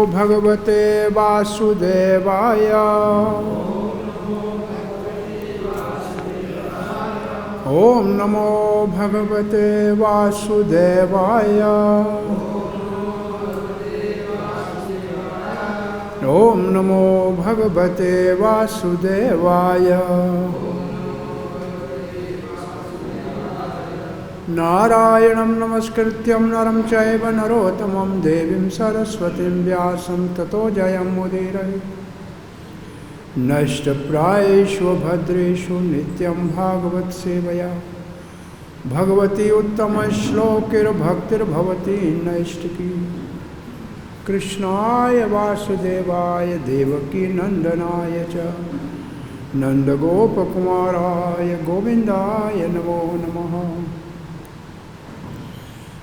भगवते वासुदेवाय। ओम नमो भगवते वासुदेवाय। ओम नमो भगवते वासुदेवाय। नारायणं नमस्कृत्यं नरं चैव नरोत्तमं देवीं सरस्वतीं व्यासं ततो जयमुदीरये। नष्टप्रायेषु भद्रेषु नित्यं भागवत सेवया भगवती उत्तमश्लोकैर्भक्तिर्भवती नैष्टिकी। कृष्णाय वासुदेवाय देवकी नंदनाय च नंदगोपकुमाराय गोविंदाय नमो नमः।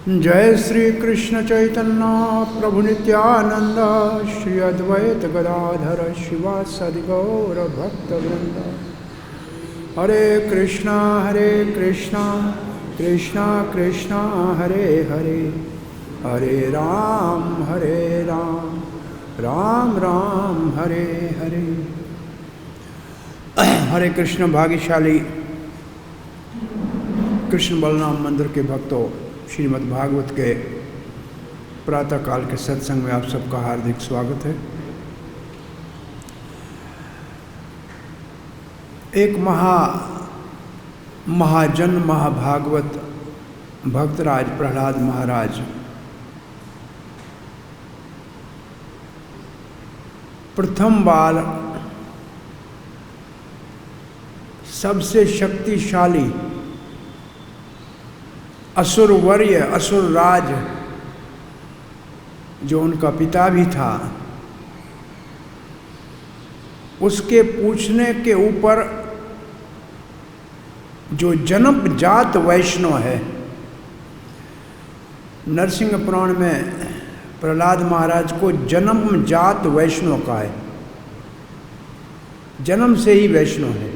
जय श्री कृष्ण चैतन्य प्रभु नित्यानंद श्री अद्वैत गदाधर शिवासादि गौर भक्तवृंद। हरे कृष्णा कृष्णा कृष्णा हरे हरे, हरे राम राम राम हरे हरे। हरे कृष्ण भाग्यशाली कृष्ण बलराम मंदिर के भक्तों, श्रीमद् भागवत के प्रातःकाल के सत्संग में आप सबका हार्दिक स्वागत है। एक महाजन महाभागवत भक्तराज प्रहलाद महाराज प्रथम बार सबसे शक्तिशाली असुरवर्य असुरराज जो उनका पिता भी था, उसके पूछने के ऊपर जो जन्म जात वैष्णव है, नरसिंह पुराण में प्रहलाद महाराज को जन्म जात वैष्णव कहा है। जन्म से ही वैष्णव है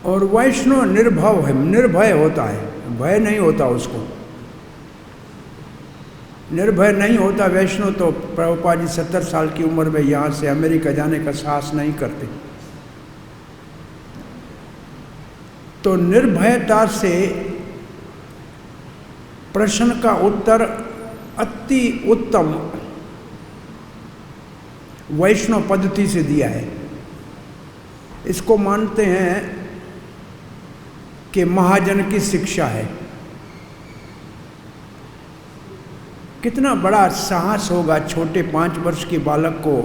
और वैष्णव निर्भव है, निर्भय होता है, भय नहीं होता उसको, निर्भय नहीं होता वैष्णव। तो प्रभुपाद जी 70 साल की उम्र में यहाँ से अमेरिका जाने का साहस नहीं करते। तो निर्भयता से प्रश्न का उत्तर अति उत्तम वैष्णव पद्धति से दिया है। इसको मानते हैं कि महाजन की शिक्षा है। कितना बड़ा साहस होगा छोटे 5 वर्ष के बालक को,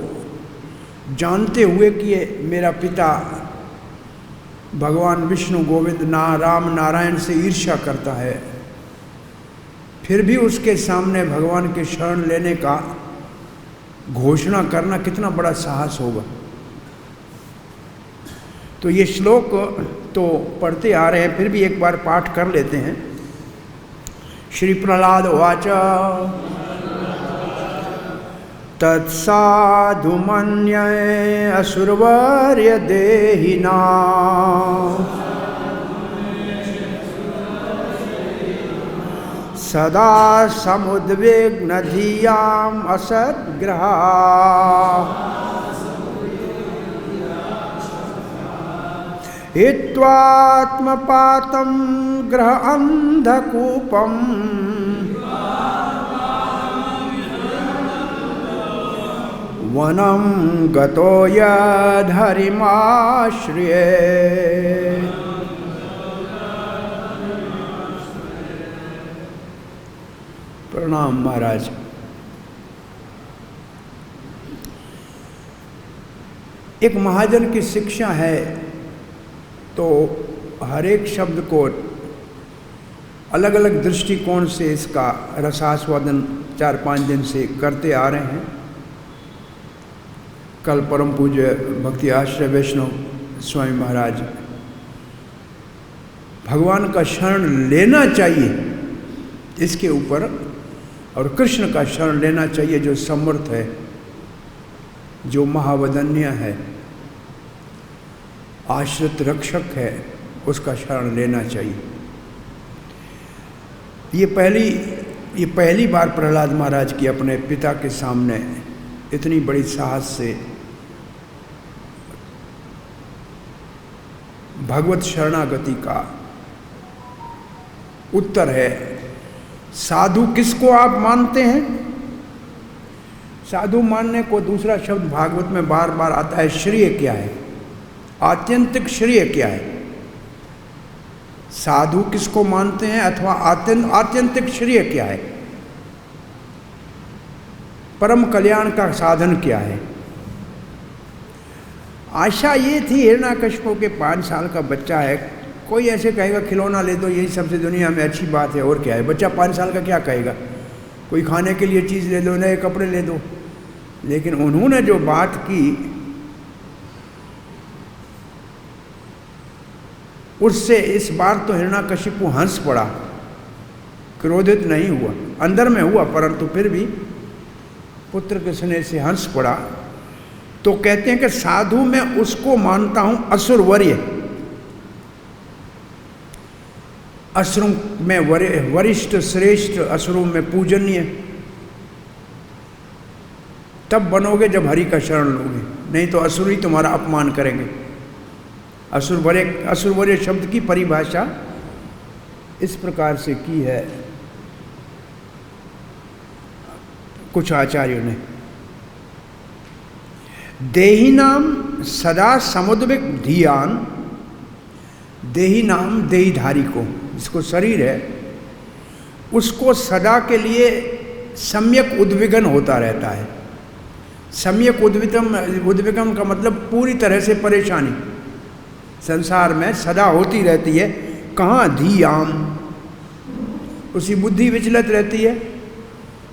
जानते हुए कि ये मेरा पिता भगवान विष्णु गोविंद राम नारायण से ईर्ष्या करता है, फिर भी उसके सामने भगवान के शरण लेने का घोषणा करना कितना बड़ा साहस होगा। तो ये श्लोक तो पढ़ते आ रहे हैं, फिर भी एक बार पाठ कर लेते हैं। श्री प्रहलाद उवाच तत्साधु मन्ये असुरवर्य देहिना सदा समुद्विग्न धियाम् असद्ग्रहा हित्वात्मपातं ग्रह अंधकूपं वनं गतो यद्धरिमाश्रये। प्रणाम महाराज। एक महाजन की शिक्षा है तो हर एक शब्द को अलग अलग दृष्टिकोण से इसका रसास्वादन 4-5 दिन से करते आ रहे हैं। कल परम पूज्य भक्ति आश्रय वैष्णव स्वामी महाराज भगवान का शरण लेना चाहिए इसके ऊपर, और कृष्ण का शरण लेना चाहिए जो समर्थ है, जो महावदन्य है, आश्रित रक्षक है, उसका शरण लेना चाहिए। ये पहली ये पहली बार प्रहलाद महाराज की अपने पिता के सामने इतनी बड़ी साहस से भगवत शरणागति का उत्तर है। साधु किसको आप मानते हैं? साधु मानने को दूसरा शब्द भागवत में बार बार आता है, श्रेय क्या है, आत्यंतिक श्रेय क्या है। साधु किसको मानते हैं अथवा आत्यंतिक श्रेय क्या है, परम कल्याण का साधन क्या है। आशा ये थी हिरण्यकश्यप के 5 साल का बच्चा है, कोई ऐसे कहेगा खिलौना ले दो, यही सबसे दुनिया में अच्छी बात है, और क्या है। बच्चा 5 साल का क्या कहेगा, कोई खाने के लिए चीज़ ले दो, नए कपड़े ले दो। लेकिन उन्होंने जो बात की उससे इस बार तो हिरण्यकशिपु हंस पड़ा, क्रोधित नहीं हुआ, अंदर में हुआ परंतु फिर भी पुत्र के स्नेह से हंस पड़ा। तो कहते हैं कि साधु मैं उसको मानता हूं असुरवर्य, असुरों में वरिष्ठ श्रेष्ठ, असुरों में पूजनीय। तब बनोगे जब हरि का शरण लोगे, नहीं तो असुर ही तुम्हारा अपमान करेंगे। असुरवर्य शब्द की परिभाषा इस प्रकार से की है कुछ आचार्यों ने। देही नाम सदा समुद्विक धियान, देही नाम देहीधारी को, जिसको शरीर है उसको सदा के लिए सम्यक उद्विग्न होता रहता है। सम्यक उद्विग्न का मतलब पूरी तरह से परेशानी संसार में सदा होती रहती है। कहाँ? धियाम, उसी बुद्धि विचलित रहती है,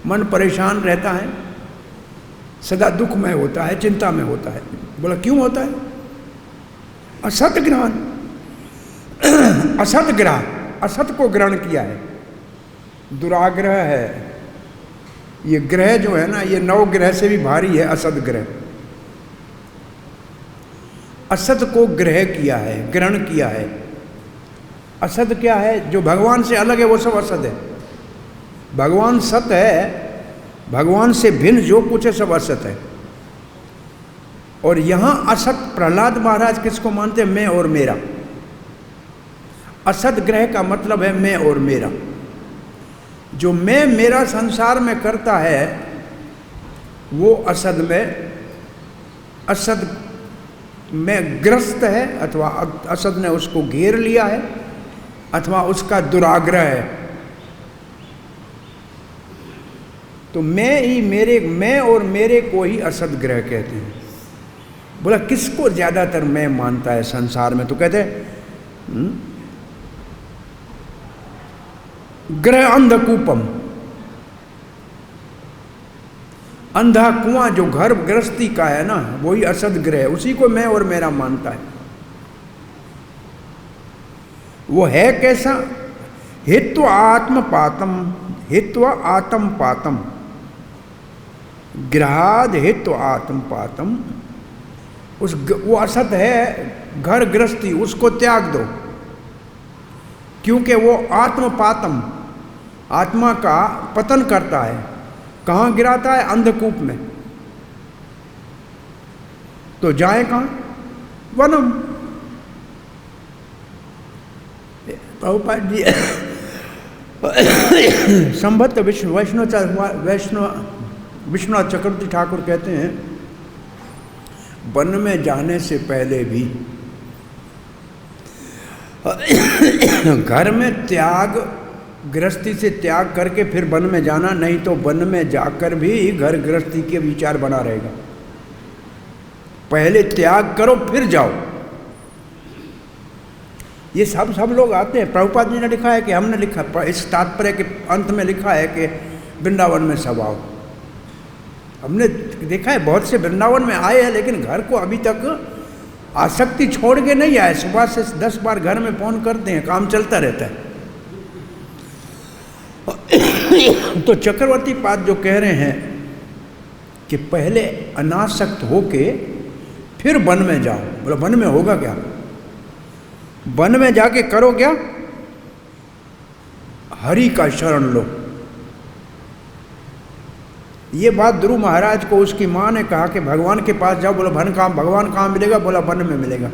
मन परेशान रहता है, सदा दुख में होता है, चिंता में होता है। बोला क्यों होता है? असत ग्रहण, असत ग्रह, असत को ग्रहण किया है, दुराग्रह है। ये ग्रह जो है ना, ये 9 ग्रह से भी भारी है असत ग्रह। असत को ग्रह किया है, ग्रहण किया है। असत क्या है? जो भगवान से अलग है वो सब असत है। भगवान सत है, भगवान से भिन्न जो कुछ है सब असत है। और यहां असत प्रहलाद महाराज किसको मानते हैं? मैं और मेरा। असत ग्रह का मतलब है मैं और मेरा। जो मैं मेरा संसार में करता है वो असद में ग्रस्त है, अथवा असद ने उसको घेर लिया है, अथवा उसका दुराग्रह है। तो मैं और मेरे को ही असद ग्रह कहते हैं। बोला किसको ज्यादातर मैं मानता है संसार में? तो कहते हैं ग्रह अंधकूपम, अंधा कुआं जो घर गृहस्थी का है ना, वही असद ग्रह, उसी को मैं और मेरा मानता है। वो है कैसा? हित्व आत्मपातम, हित्व आत्मपातम, ग्रहाद हित्व आत्मपातम। वो असत है घर गृहस्थी, उसको त्याग दो, क्योंकि वो आत्मपातम, आत्मा का पतन करता है। कहाँ गिराता है? अंधकूप में। तो जाए कहाँ? वनम। प्रभुपाद जी संभत विश्वनाथ चक्रवर्ती ठाकुर कहते हैं, वन में जाने से पहले भी घर में त्याग, गृहस्थी से त्याग करके फिर वन में जाना, नहीं तो वन में जाकर भी घर गृहस्थी के विचार बना रहेगा। पहले त्याग करो फिर जाओ। ये सब लोग आते हैं। प्रभुपाद जी ने लिखा है कि हमने लिखा, इस तात्पर्य के अंत में लिखा है कि वृंदावन में सब आओ। हमने देखा है बहुत से वृंदावन में आए हैं, लेकिन घर को अभी तक आसक्ति छोड़ के नहीं आए। सुबह से 10 बार घर में फोन करते हैं, काम चलता रहता है। तो चक्रवर्ती पाद जो कह रहे हैं कि पहले अनासक्त होके फिर वन में जाओ। बोला वन में होगा क्या? वन में जाके करो क्या? हरि का शरण लो, ये बात ध्रुव महाराज को उसकी माँ ने कहा कि भगवान के पास जाओ। बोला भगवान कहाँ मिलेगा? बोला वन में मिलेगा।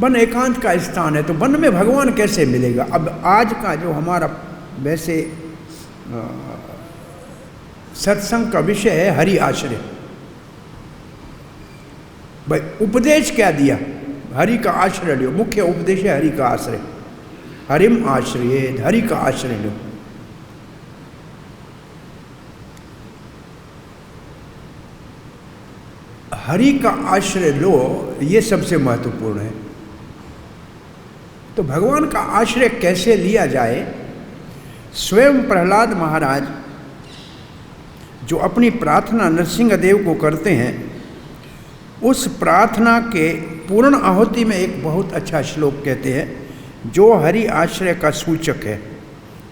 वन एकांत का स्थान है, तो वन में भगवान कैसे मिलेगा? अब आज का जो हमारा वैसे सत्संग का विषय है हरि आश्रय। भाई उपदेश क्या दिया? हरि का आश्रय लो। मुख्य उपदेश है हरि का आश्रय। हरिम आश्रय, हरि का आश्रय लो। हरि का आश्रय लो, ये सबसे महत्वपूर्ण है। तो भगवान का आश्रय कैसे लिया जाए? स्वयं प्रहलाद महाराज जो अपनी प्रार्थना नरसिंहदेव को करते हैं, उस प्रार्थना के पूर्ण आहुति में एक बहुत अच्छा श्लोक कहते हैं जो हरि आश्रय का सूचक है।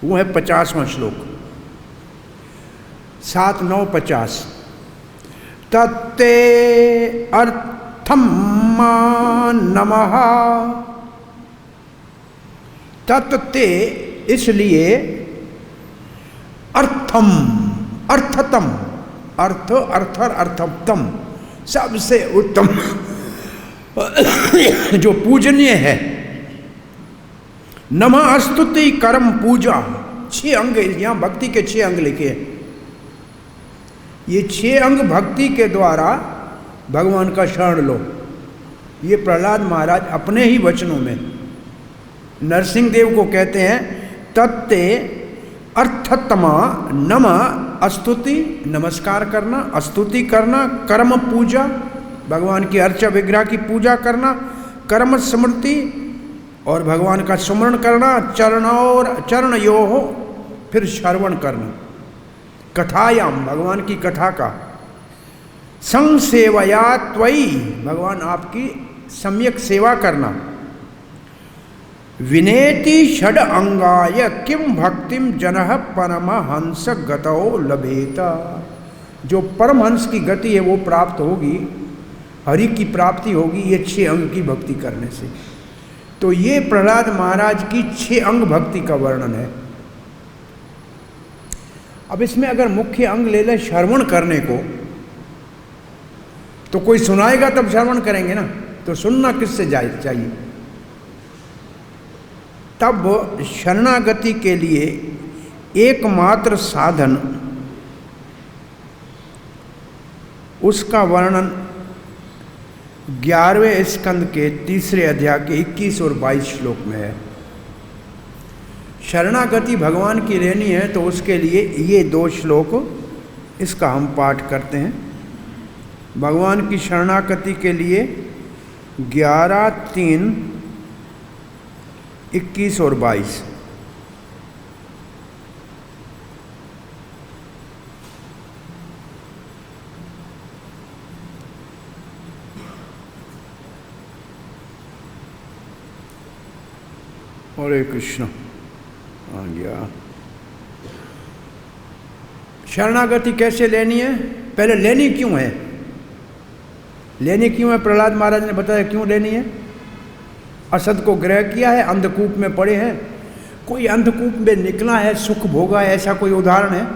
वो है 50वां श्लोक, 7, 9, 50। तत्ते अर्थम नमः। तत्ते इसलिए, अर्थम अर्थतम, अर्थ अर्थर अर्थतम, सबसे उत्तम जो पूजनीय है। नमः स्तुति कर्म पूजा। 6 अंग, यहां भक्ति के 6 अंग लिखे हैं। ये 6 अंग भक्ति के द्वारा भगवान का शरण लो। ये प्रहलाद महाराज अपने ही वचनों में नरसिंह देव को कहते हैं। तत्ते अर्थतमा नमः, स्तुति नमस्कार करना, स्तुति करना, कर्म पूजा भगवान की अर्चा विग्रह की पूजा करना, कर्म स्मृति और भगवान का सुमरण करना, चरण यो हो, फिर श्रवण करना, कथायाम भगवान की कथा का, संसेवया त्वयि भगवान आपकी सम्यक सेवा करना, विनेति षड अंगाय किम भक्तिम जनः परमहंस गतो लभेता। जो परमहंस की गति है वो प्राप्त होगी, हरि की प्राप्ति होगी ये 6 अंग की भक्ति करने से। तो ये प्रहलाद महाराज की 6 अंग भक्ति का वर्णन है। अब इसमें अगर मुख्य अंग ले लें श्रवण करने को, तो कोई सुनाएगा तब श्रवण करेंगे ना, तो सुनना किससे चाहिए? तब शरणागति के लिए एकमात्र साधन, उसका वर्णन 11वें स्कंद के 3रे अध्याय के 21 और 22 श्लोक में है। शरणागति भगवान की लेनी है तो उसके लिए ये 2 श्लोक इसका हम पाठ करते हैं। भगवान की शरणागति के लिए 11, 3, 21 और 22। हरे कृष्ण। आ गया। शरणागति कैसे लेनी है? पहले लेनी क्यों है? लेनी क्यों है? प्रहलाद महाराज ने बताया क्यों लेनी है। असद को ग्रह किया है, अंधकूप में पड़े हैं। कोई अंधकूप में निकला है, सुख भोगा है, ऐसा कोई उदाहरण है?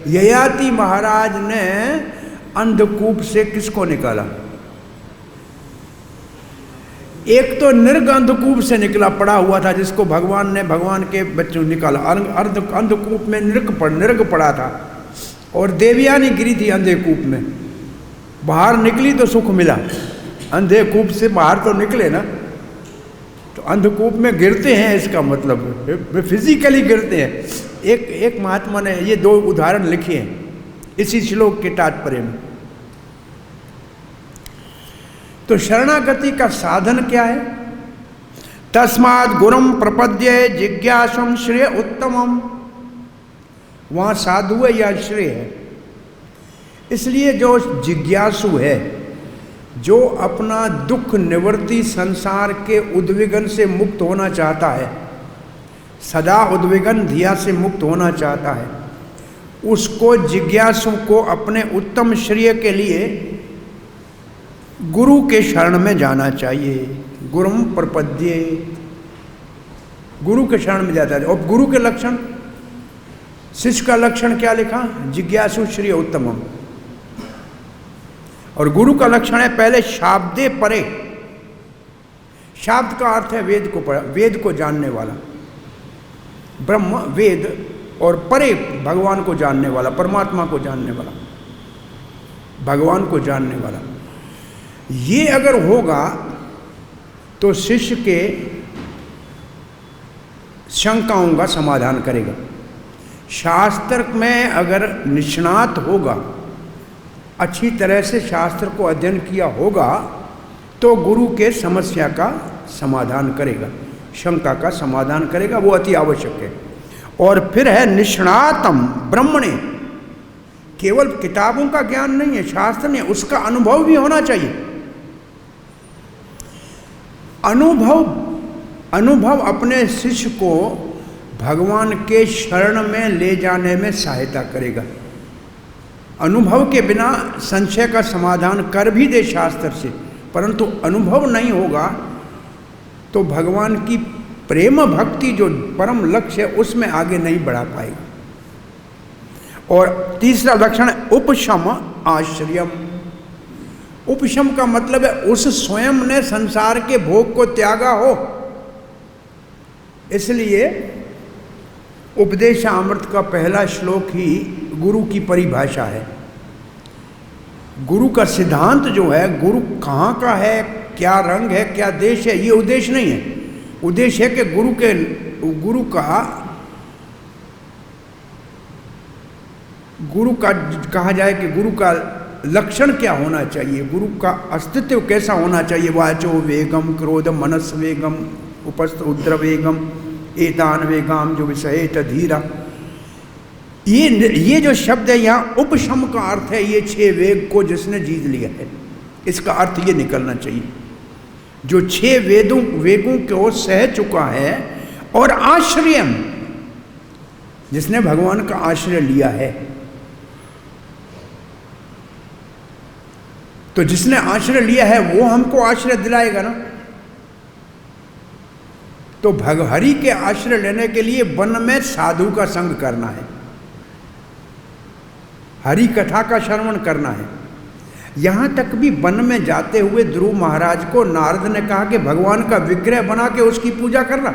ययाति महाराज ने अंधकूप से किसको निकाला? एक तो निर्ग अंधकूप से निकला, पड़ा हुआ था, जिसको भगवान ने भगवान के बच्चों निकाला। अंधकूप में निर्ग पड़ा था और देवयानी गिरी थी अंधेकूप में। बाहर निकली तो सुख मिला, अंधेकूप से बाहर तो निकले ना। तो अंधकूप में गिरते हैं, इसका मतलब फिजिकली गिरते हैं। एक महात्मा ने ये 2 उदाहरण लिखे हैं इसी श्लोक के तात्पर्य में। तो शरणागति का साधन क्या है? तस्माद् गुरुम प्रपद्ये जिज्ञासुम श्रेय उत्तमम। वहाँ साधु है या श्रेय है? इसलिए जो जिज्ञासु है, जो अपना दुख निवृत्ति संसार के उद्विग्न से मुक्त होना चाहता है, सदा उद्विग्न धिया से मुक्त होना चाहता है, उसको जिज्ञासु को अपने उत्तम श्रेय के लिए गुरु के शरण में जाना चाहिए। गुरुम प्रपद्ये, गुरु के शरण में जाता है। और गुरु के लक्षण, शिष्य का लक्षण क्या लिखा? जिज्ञासु श्री उत्तमम। और गुरु का लक्षण है पहले शाब्दे परे। शाब्द का अर्थ है वेद को जानने वाला, ब्रह्म वेद, और परे भगवान को जानने वाला, परमात्मा को जानने वाला, भगवान को जानने वाला। ये अगर होगा तो शिष्य के शंकाओं का समाधान करेगा। शास्त्र में अगर निष्णात होगा, अच्छी तरह से शास्त्र को अध्ययन किया होगा, तो गुरु के समस्या का समाधान करेगा, शंका का समाधान करेगा। वो अति आवश्यक है। और फिर है निष्णातम ब्रह्मणे। केवल किताबों का ज्ञान नहीं है, शास्त्र नहीं, उसका अनुभव भी होना चाहिए। अनुभव अपने शिष्य को भगवान के शरण में ले जाने में सहायता करेगा। अनुभव के बिना संशय का समाधान कर भी दे शास्त्र से, परंतु अनुभव नहीं होगा तो भगवान की प्रेम भक्ति जो परम लक्ष्य है उसमें आगे नहीं बढ़ा पाएगा। और तीसरा लक्षण है उपशम आश्रयम। उपशम का मतलब है उस स्वयं ने संसार के भोग को त्यागा हो। इसलिए उपदेशामृत का पहला श्लोक ही गुरु की परिभाषा है। गुरु का सिद्धांत जो है, गुरु कहाँ का है, क्या रंग है, क्या देश है, ये उद्देश्य नहीं है। उद्देश्य है कि गुरु का कहा जाए कि गुरु का लक्षण क्या होना चाहिए, गुरु का अस्तित्व कैसा होना चाहिए। वाचो वेगम, क्रोध मनस वेगम, उपस्थ उद्र वेगम, एतान वेगाम जो विषयेत धीरा। ये जो शब्द है यहाँ उपशम का अर्थ है ये 6 वेग को जिसने जीत लिया है, इसका अर्थ ये निकलना चाहिए। जो 6 वेगों को सह चुका है। और आश्रयम, जिसने भगवान का आश्रय लिया है। तो जिसने आश्रय लिया है वो हमको आश्रय दिलाएगा ना। तो हरि के आश्रय लेने के लिए वन में साधु का संग करना है, हरि कथा का श्रवण करना है। यहां तक भी वन में जाते हुए ध्रुव महाराज को नारद ने कहा कि भगवान का विग्रह बना के उसकी पूजा करना।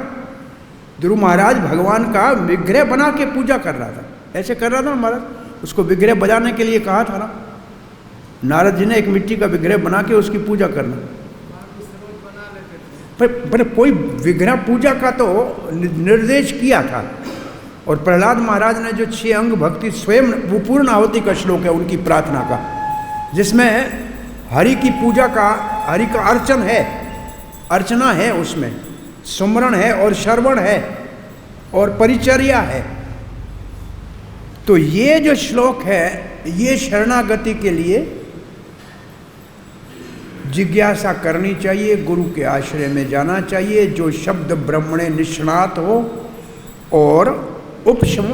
ध्रुव महाराज भगवान का विग्रह बना के पूजा कर रहा था, ऐसे कर रहा था महाराज, उसको विग्रह बजाने के लिए कहा था ना नारद जी ने, एक मिट्टी का विग्रह बना के उसकी पूजा करना। पर कोई विग्रह पूजा का तो निर्देश किया था। और प्रहलाद महाराज ने जो 6 अंग भक्ति स्वयं, वो पूर्ण आहुति का श्लोक है उनकी प्रार्थना का, जिसमें हरि की पूजा का, हरि का अर्चन है, अर्चना है, उसमें सुमरण है और श्रवण है और परिचर्या है। तो ये जो श्लोक है ये शरणागति के लिए जिज्ञासा करनी चाहिए, गुरु के आश्रय में जाना चाहिए, जो शब्द ब्रह्मणे निष्णात हो। और उपशम,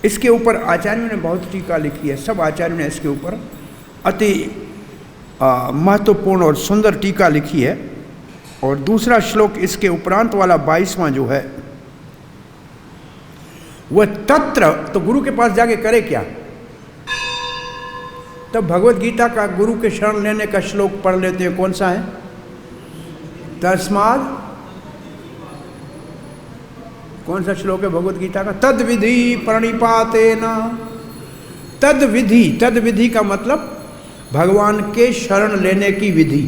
इसके ऊपर आचार्यों ने बहुत टीका लिखी है, सब आचार्यों ने इसके ऊपर अति महत्वपूर्ण और सुंदर टीका लिखी है। और दूसरा श्लोक इसके उपरांत वाला 22वां जो है वह तत्र, तो गुरु के पास जाके करे क्या? तब भगवत गीता का गुरु के शरण लेने का श्लोक पढ़ लेते हैं। कौन सा है? तस्माद, कौन सा श्लोक है भगवत गीता का? तद विधि प्रणिपातेन। तद विधि, तद विधि का मतलब भगवान के शरण लेने की विधि।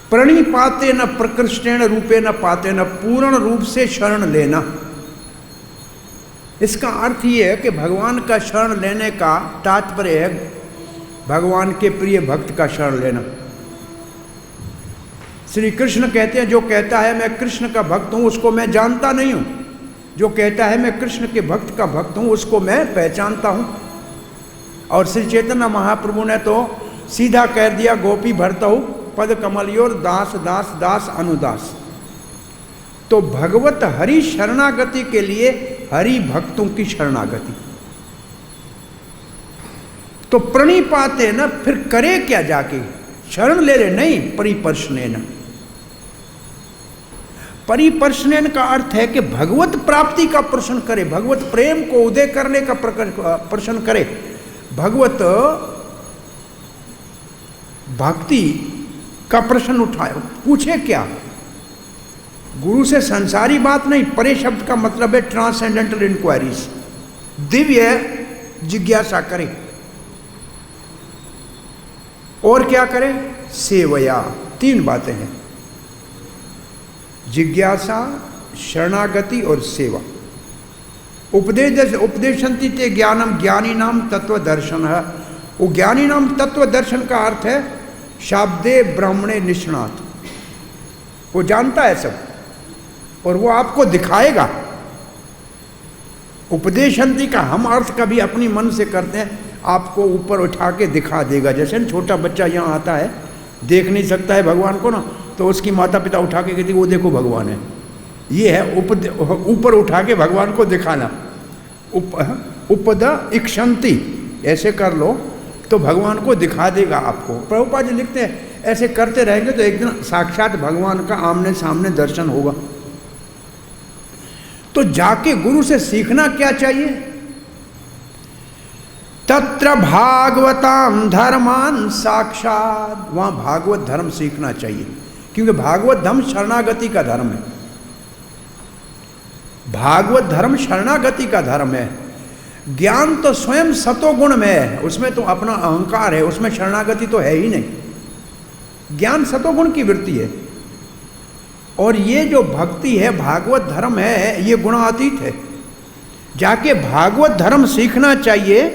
प्रणिपातेन प्रकृष्टेन रूपेण पातेन, पूर्ण रूप से शरण लेना। इसका अर्थ ये है कि भगवान का शरण लेने का तात्पर्य है भगवान के प्रिय भक्त का शरण लेना। श्री कृष्ण कहते हैं जो कहता है मैं कृष्ण का भक्त हूँ उसको मैं जानता नहीं हूँ, जो कहता है मैं कृष्ण के भक्त का भक्त हूँ उसको मैं पहचानता हूँ। और श्री चैतन्य महाप्रभु ने तो सीधा कह दिया गोपी भरतहु पद कमलियोर दास दास दास अनुदास। तो भगवत हरि शरणागति के लिए हरि भक्तों की शरणागति। तो प्रणिपाते न, फिर करे क्या जाके? शरण ले ले नहीं, परिपर्शनेन। परिपर्शनेन का अर्थ है कि भगवत प्राप्ति का प्रश्न करे, भगवत प्रेम को उदय करने का प्रश्न करे, भगवत भक्ति का प्रश्न उठाए, पूछे क्या? गुरु से संसारी बात नहीं। परे शब्द का मतलब है ट्रांसेंडेंटल इंक्वायरीज, दिव्य जिज्ञासा करे। और क्या करे? सेवया। 3 बातें हैं, जिज्ञासा, शरणागति और सेवा। उपदेशंति ते ज्ञानम, ज्ञानी नाम तत्व दर्शन है। वो ज्ञानी नाम तत्व दर्शन का अर्थ है शाब्दे ब्राह्मणे निष्णात, वो जानता है सब और वो आपको दिखाएगा। उपदेशंति का हम अर्थ कभी अपनी मन से करते हैं, आपको ऊपर उठा के दिखा देगा। जैसे छोटा बच्चा यहाँ आता है, देख नहीं सकता है भगवान को ना, तो उसकी माता पिता उठा के कहती वो देखो भगवान है। ये है ऊपर उठा के भगवान को दिखाना। उपद इक्षंति, ऐसे कर लो तो भगवान को दिखा देगा आपको। प्रभुपाद जी लिखते हैं ऐसे करते रहेंगे तो एक दिन साक्षात भगवान का आमने सामने दर्शन होगा। तो जाके गुरु से सीखना क्या चाहिए? तत्र भागवताम धर्मान साक्षात, वहां भागवत धर्म सीखना चाहिए, क्योंकि भागवत धर्म शरणागति का धर्म है। भागवत धर्म शरणागति का धर्म है। ज्ञान तो स्वयं सतोगुण में है, उसमें तो अपना अहंकार है, उसमें शरणागति तो है ही नहीं। ज्ञान सतोगुण की वृत्ति है। और ये जो भक्ति है, भागवत धर्म है, ये गुणातीत है। जाके भागवत धर्म सीखना चाहिए।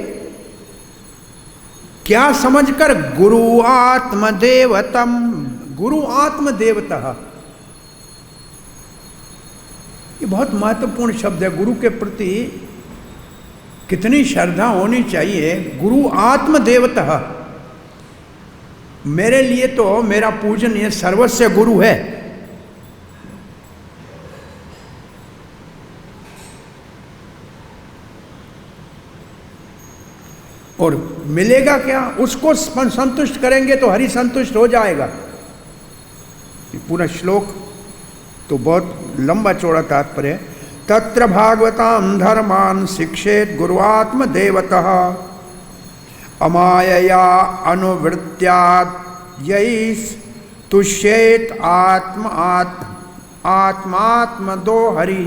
क्या समझकर? गुरु आत्मदेवतम, गुरु आत्मदेवतः। ये बहुत महत्वपूर्ण शब्द है। गुरु के प्रति कितनी श्रद्धा होनी चाहिए। गुरु आत्मदेवतः, मेरे लिए तो मेरा पूजन ये सर्वस्व गुरु है। और मिलेगा क्या? उसको संतुष्ट करेंगे तो हरि संतुष्ट हो जाएगा। पूरा श्लोक तो बहुत लंबा चौड़ा तात्पर्य है। तत्र भागवताम धर्मान शिक्षेत गुरुआत्म देवतः अमायया अनुवृत्त्यात् यैष तुष्येत आत्मात्मदो हरि,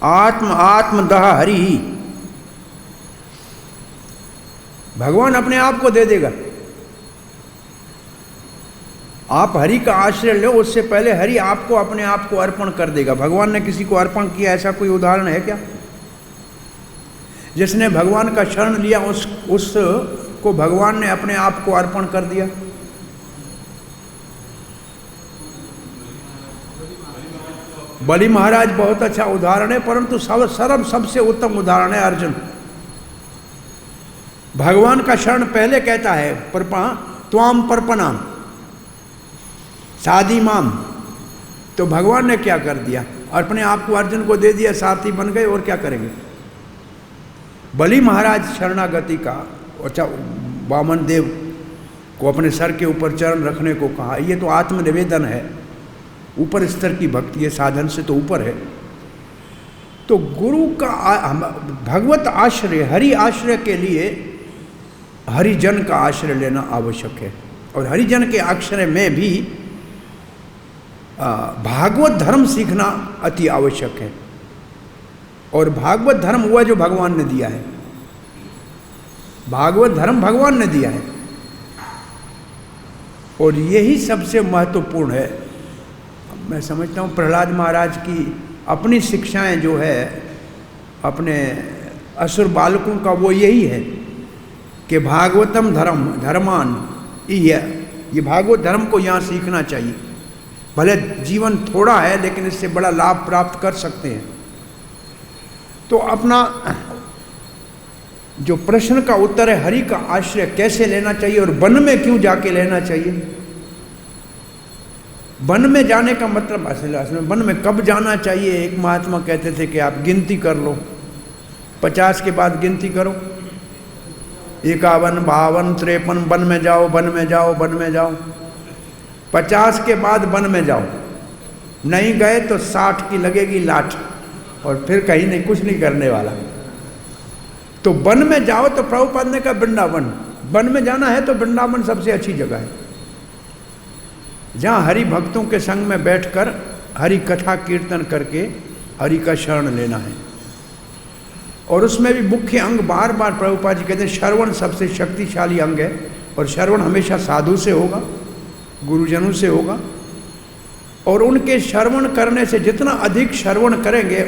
आत्मदः हरि। भगवान अपने आप को दे देगा। आप हरि का आश्रय लो, उससे पहले हरि आपको अपने आप को अर्पण कर देगा। भगवान ने किसी को अर्पण किया, ऐसा कोई उदाहरण है क्या? जिसने भगवान का शरण लिया उसको भगवान ने अपने आप को अर्पण कर दिया। बलि महाराज बहुत अच्छा उदाहरण है, परंतु सबसे उत्तम उदाहरण है अर्जुन। भगवान का शरण पहले कहता है त्वाम पर्पणाम साधी माम, तो भगवान ने क्या कर दिया? अपने आप को अर्जुन को दे दिया, सारथी बन गए। और क्या करेंगे? बलि महाराज शरणागति का, अच्छा वामन देव को अपने सर के ऊपर चरण रखने को कहा। ये तो आत्मनिवेदन है, ऊपर स्तर की भक्ति है, साधन से तो ऊपर है। तो गुरु का भगवत आश्रय, हरि आश्रय के लिए हरिजन का आश्रय लेना आवश्यक है। और हरिजन के आश्रय में भी भागवत धर्म सीखना अति आवश्यक है। और भागवत धर्म हुआ जो भगवान ने दिया है। भागवत धर्म भगवान ने दिया है और यही सबसे महत्वपूर्ण है। मैं समझता हूँ प्रहलाद महाराज की अपनी शिक्षाएं जो है अपने असुर बालकों का, वो यही है कि भागवतम धर्मान, ये भागवत धर्म को यहाँ सीखना चाहिए। भले जीवन थोड़ा है लेकिन इससे बड़ा लाभ प्राप्त कर सकते हैं। तो अपना जो प्रश्न का उत्तर है, हरि का आश्रय कैसे लेना चाहिए और वन में क्यों जाके लेना चाहिए। वन में जाने का मतलब असल में वन में कब जाना चाहिए। एक महात्मा कहते थे कि आप गिनती कर लो, 50 के बाद गिनती करो। 51, 52, 53 वन में जाओ, वन में जाओ, वन में जाओ। 50 के बाद वन में जाओ, नहीं गए तो 60 की लगेगी लाठ, और फिर कहीं नहीं, कुछ नहीं करने वाला। तो वन में जाओ तो प्रभुपाद ने कहा वृंदावन, वन में जाना है तो वृंदावन सबसे अच्छी जगह है, जहाँ हरि भक्तों के संग में बैठकर हरि कथा कीर्तन करके हरि का शरण लेना है। और उसमें भी मुख्य अंग बार बार प्रभुपाद जी कहते हैं श्रवण सबसे शक्तिशाली अंग है, और श्रवण हमेशा साधु से होगा, गुरुजनों से होगा। और उनके श्रवण करने से जितना अधिक श्रवण करेंगे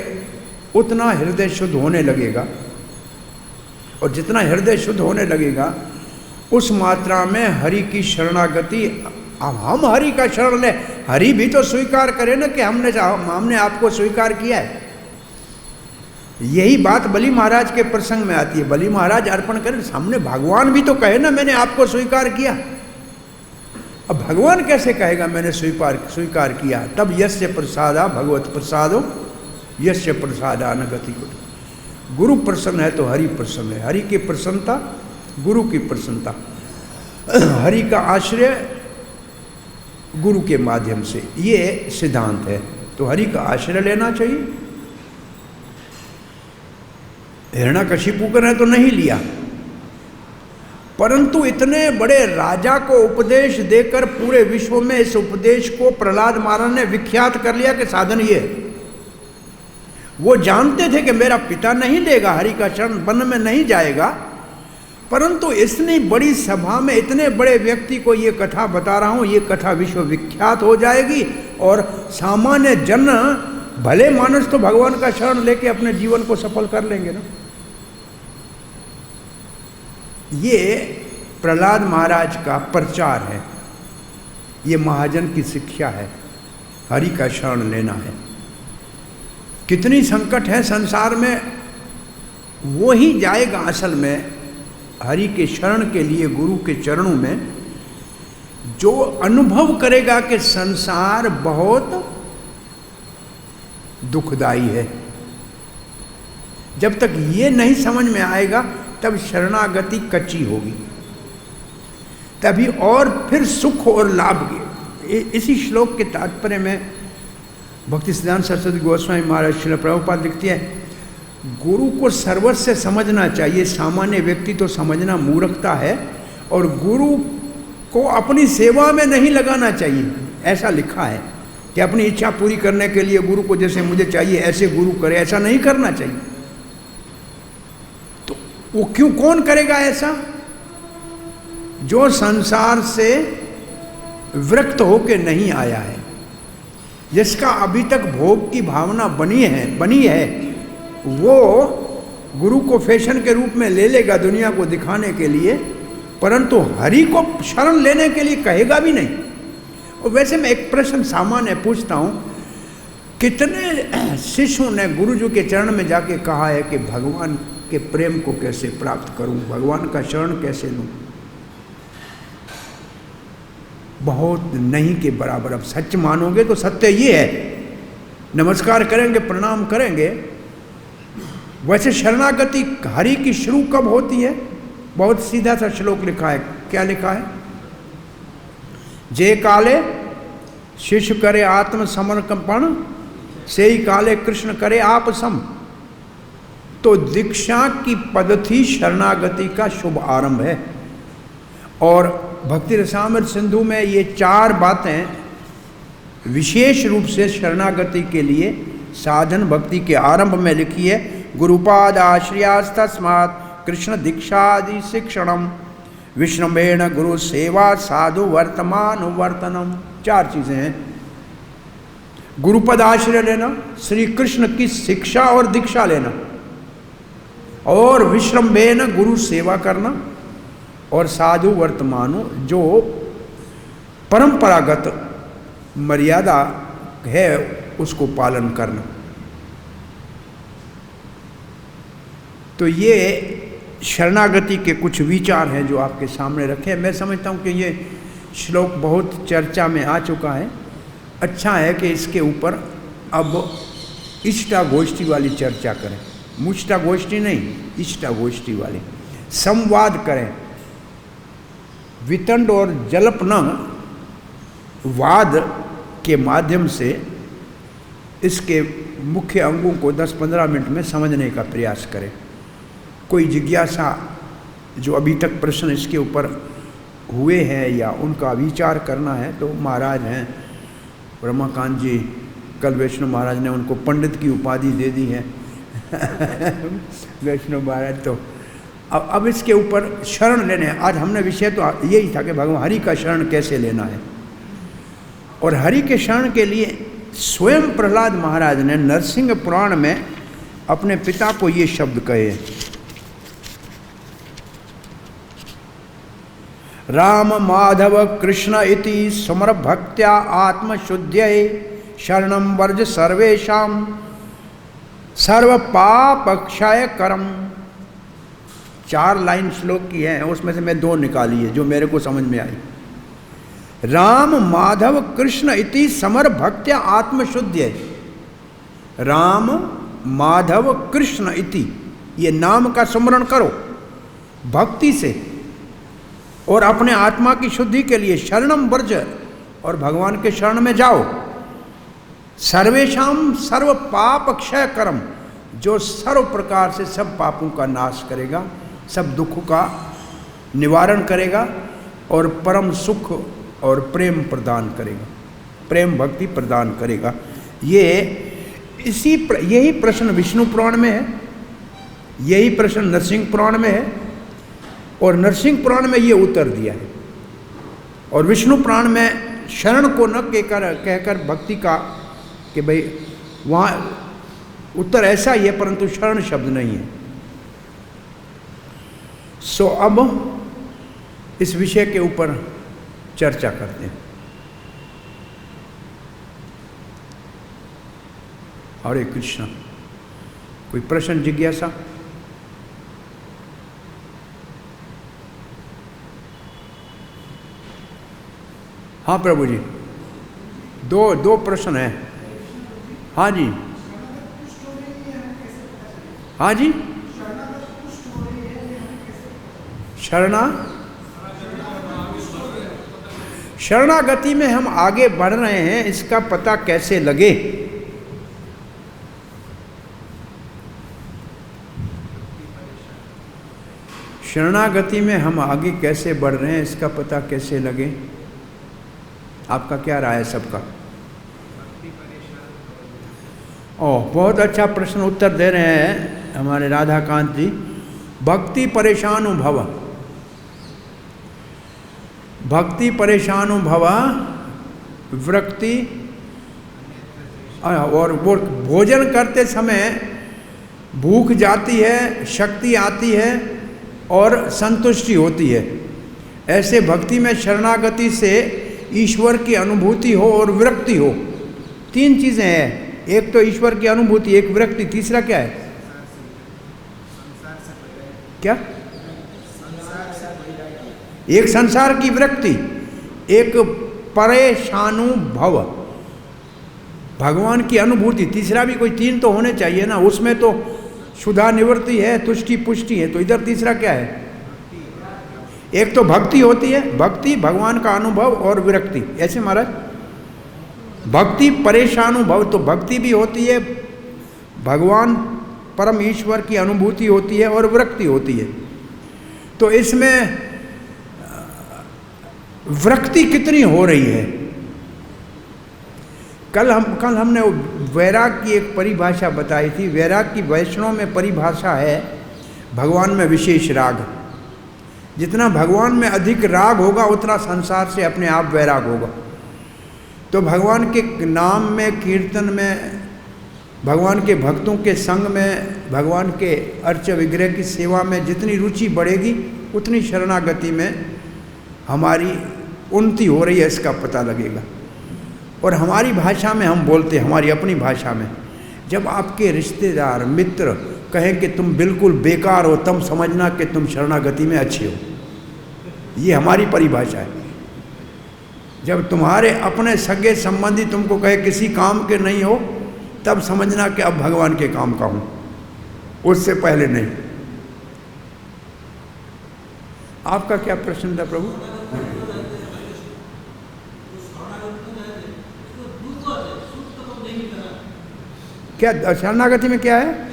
उतना हृदय शुद्ध होने लगेगा, और जितना हृदय शुद्ध होने लगेगा उस मात्रा में हरि की शरणागति। अब हम हरि का शरण ले, हरि भी तो स्वीकार करे ना कि हमने आपको स्वीकार किया है। यही बात बलि महाराज के प्रसंग में आती है। बलि महाराज अर्पण करें, सामने भगवान भी तो कहे ना मैंने आपको स्वीकार किया। अब भगवान कैसे कहेगा मैंने स्वीकार किया? तब यस्य प्रसादा भगवत प्रसादो यस्य प्रसादा न गति कुट। गुरु प्रसन्न है तो हरि प्रसन्न है, हरि की प्रसन्नता गुरु की प्रसन्नता, हरि का आश्रय गुरु के माध्यम से, ये सिद्धांत है। तो हरि का आश्रय लेना चाहिए। हिरण्यकशिपु ने तो नहीं लिया, परंतु इतने बड़े राजा को उपदेश देकर पूरे विश्व में इस उपदेश को प्रहलाद महाराज ने विख्यात कर लिया कि साधन ये है। वो जानते थे कि मेरा पिता नहीं लेगा हरि का शरण, वन में नहीं जाएगा, परंतु इतनी बड़ी सभा में इतने बड़े व्यक्ति को ये कथा बता रहा हूँ, ये कथा विश्व विख्यात हो जाएगी और सामान्य जन, भले मानस तो भगवान का शरण लेके अपने जीवन को सफल कर लेंगे ना। ये प्रहलाद महाराज का प्रचार है, ये महाजन की शिक्षा है, हरि का शरण लेना है। कितनी संकट है संसार में, वो ही जाएगा असल में हरि के शरण के लिए, गुरु के चरणों में, जो अनुभव करेगा कि संसार बहुत दुखदाई है। जब तक ये नहीं समझ में आएगा तब शरणागति कच्ची होगी, तभी और फिर सुख और लाभ। इसी श्लोक के तात्पर्य में भक्ति सिद्धांत सरस्वती गोस्वामी महाराज श्रील प्रभुपाद लिखते हैं, गुरु को सर्वस्व समझना चाहिए, सामान्य व्यक्ति तो समझना मूर्खता है, और गुरु को अपनी सेवा में नहीं लगाना चाहिए। ऐसा लिखा है कि अपनी इच्छा पूरी करने के लिए गुरु को जैसे मुझे चाहिए ऐसे गुरु करे, ऐसा नहीं करना चाहिए। तो वो क्यों, कौन करेगा ऐसा? जो संसार से विरक्त होके नहीं आया है, जिसका अभी तक भोग की भावना बनी है, वो गुरु को फैशन के रूप में ले लेगा दुनिया को दिखाने के लिए, परंतु हरि को शरण लेने के लिए कहेगा भी नहीं। और वैसे मैं एक प्रश्न सामान्य पूछता हूँ, कितने शिष्यों ने गुरु जी के चरण में जाके कहा है कि भगवान के प्रेम को कैसे प्राप्त करूं, भगवान का शरण कैसे लूं? बहुत नहीं के बराबर। अब सच मानोगे तो सत्य ये है, नमस्कार करेंगे, प्रणाम करेंगे। वैसे शरणागति हरि की शुरू कब होती है? बहुत सीधा सा श्लोक लिखा है। क्या लिखा है? जे काले शिष्य करे आत्म समर्पण, से ही काले कृष्ण करे आप सम। तो दीक्षा की पद्धति शरणागति का शुभ आरंभ है। और भक्ति रसामृत सिंधु में ये 4 बातें विशेष रूप से शरणागति के लिए साधन भक्ति के आरंभ में लिखी है। गुरुपाद आश्रयास्तस्मात् कृष्ण दीक्षादि शिक्षणम विष्णुमेण गुरु सेवा साधु वर्तमान वर्तनम। 4 चीजें हैं। गुरुपद आश्रय लेना, श्री कृष्ण की शिक्षा और दीक्षा लेना, और विश्रम्भेन गुरु सेवा करना, और साधु वर्तमानो जो परंपरागत मर्यादा है उसको पालन करना। तो ये शरणागति के कुछ विचार हैं जो आपके सामने रखे। मैं समझता हूँ कि ये श्लोक बहुत चर्चा में आ चुका है। अच्छा है कि इसके ऊपर अब इष्टा गोष्ठी वाली चर्चा करें। मुष्टा गोष्ठी नहीं, इष्टा गोष्ठी वाली। संवाद करें। वितंड और जल्पना वाद के माध्यम से इसके मुख्य अंगों को 10-15 मिनट में समझने का प्रयास करें। कोई जिज्ञासा जो अभी तक प्रश्न इसके ऊपर हुए हैं या उनका विचार करना है तो महाराज हैं ब्रह्माकांत जी, कल वैष्णव महाराज ने उनको पंडित की उपाधि दे दी है वैष्णव महाराज। तो अब इसके ऊपर शरण लेने, आज हमने विषय तो यही था कि भगवान हरि का शरण कैसे लेना है। और हरि के शरण के लिए स्वयं प्रहलाद महाराज ने नरसिंह पुराण में अपने पिता को ये शब्द कहे, राम माधव कृष्ण इति समर भक्त्या आत्मशुद्ध्यै शरणं वर्ज सर्वेषां सर्व पाप क्षय करम। 4 लाइन श्लोक की है, उसमें से मैं 2 निकाली है जो मेरे को समझ में आई। राम माधव कृष्ण इति समर भक्त्या आत्मशुद्ध्यै। राम माधव कृष्ण इति, ये नाम का स्मरण करो भक्ति से और अपने आत्मा की शुद्धि के लिए शरणम वर्ज, और भगवान के शरण में जाओ। सर्वेशाम सर्व पाप क्षय करम, जो सर्व प्रकार से सब पापों का नाश करेगा, सब दुखों का निवारण करेगा और परम सुख और प्रेम प्रदान करेगा, प्रेम भक्ति प्रदान करेगा। यही प्रश्न विष्णु पुराण में है, यही प्रश्न नरसिंह पुराण में है, और नरसिंह पुराण में ये उत्तर दिया है। और विष्णु पुराण में शरण को न कहकर भक्ति का, कि भाई वहाँ उत्तर ऐसा ही है परंतु शरण शब्द नहीं है। सो अब इस विषय के ऊपर चर्चा करते हैं। हरे कृष्ण। कोई प्रश्न जिज्ञासा? हाँ प्रभु जी, दो प्रश्न है। हाँ जी, हाँ जी। शरणागति में हम आगे बढ़ रहे हैं, इसका पता कैसे लगे? शरणागति में हम आगे कैसे बढ़ रहे हैं, इसका पता कैसे लगे? आपका क्या राय है सबका? ओह, बहुत अच्छा प्रश्न उत्तर दे रहे हैं हमारे राधाकांत जी। भक्ति परेशानु भव, भक्ति परेशानु भव विरक्ति, और वो भोजन करते समय भूख जाती है, शक्ति आती है और संतुष्टि होती है। ऐसे भक्ति में शरणागति से ईश्वर की अनुभूति हो और विरक्ति हो। 3 चीज़ें हैं, एक तो ईश्वर की अनुभूति, एक विरक्ति, तीसरा क्या है? क्या? एक संसार की विरक्ति, एक परेशानुभव, भगवान की अनुभूति, तीसरा भी कोई 3 तो होने चाहिए ना। उसमें तो शुद्धा निवृत्ति है, तुष्टि पुष्टि है, तो इधर तीसरा क्या है? एक तो भक्ति होती है, भक्ति भगवान का अनुभव और विरक्ति, ऐसे महाराज। भक्ति परेशानुभव, तो भक्ति भी होती है, भगवान परम ईश्वर की अनुभूति होती है और विरक्ति होती है। तो इसमें विरक्ति कितनी हो रही है? कल हमने वैराग की एक परिभाषा बताई थी। वैराग की वैष्णव में परिभाषा है भगवान में विशेष राग। जितना भगवान में अधिक राग होगा उतना संसार से अपने आप वैराग होगा। तो भगवान के नाम में, कीर्तन में, भगवान के भक्तों के संग में, भगवान के अर्च विग्रह की सेवा में जितनी रुचि बढ़ेगी उतनी शरणागति में हमारी उन्नति हो रही है, इसका पता लगेगा। और हमारी भाषा में हम बोलते हैं, हमारी अपनी भाषा में, जब आपके रिश्तेदार मित्र कहें कि तुम बिल्कुल बेकार हो, तब समझना कि तुम शरणागति में अच्छे हो। ये हमारी परिभाषा है। जब तुम्हारे अपने सगे संबंधी तुमको कहे किसी काम के नहीं हो, तब समझना कि अब भगवान के काम का हूँ, उससे पहले नहीं। आपका क्या प्रश्न था प्रभु? क्या शरणागति में क्या है?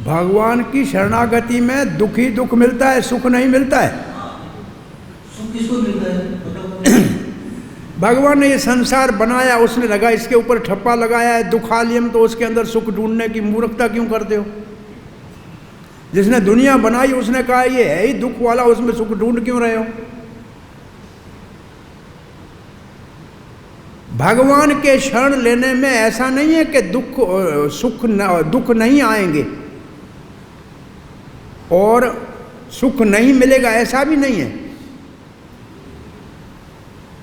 भगवान की शरणागति में दुख ही दुख मिलता है, सुख नहीं मिलता है। सुख किसको मिलता है? भगवान ने ये संसार बनाया, उसने लगा इसके ऊपर ठप्पा लगाया है दुखालयम, तो उसके अंदर सुख ढूंढने की मूर्खता क्यों करते हो? जिसने दुनिया बनाई उसने कहा ये है ही दुख वाला, उसमें सुख ढूंढ क्यों रहे हो? भगवान के शरण लेने में ऐसा नहीं है कि दुख नहीं आएंगे और सुख नहीं मिलेगा, ऐसा भी नहीं है।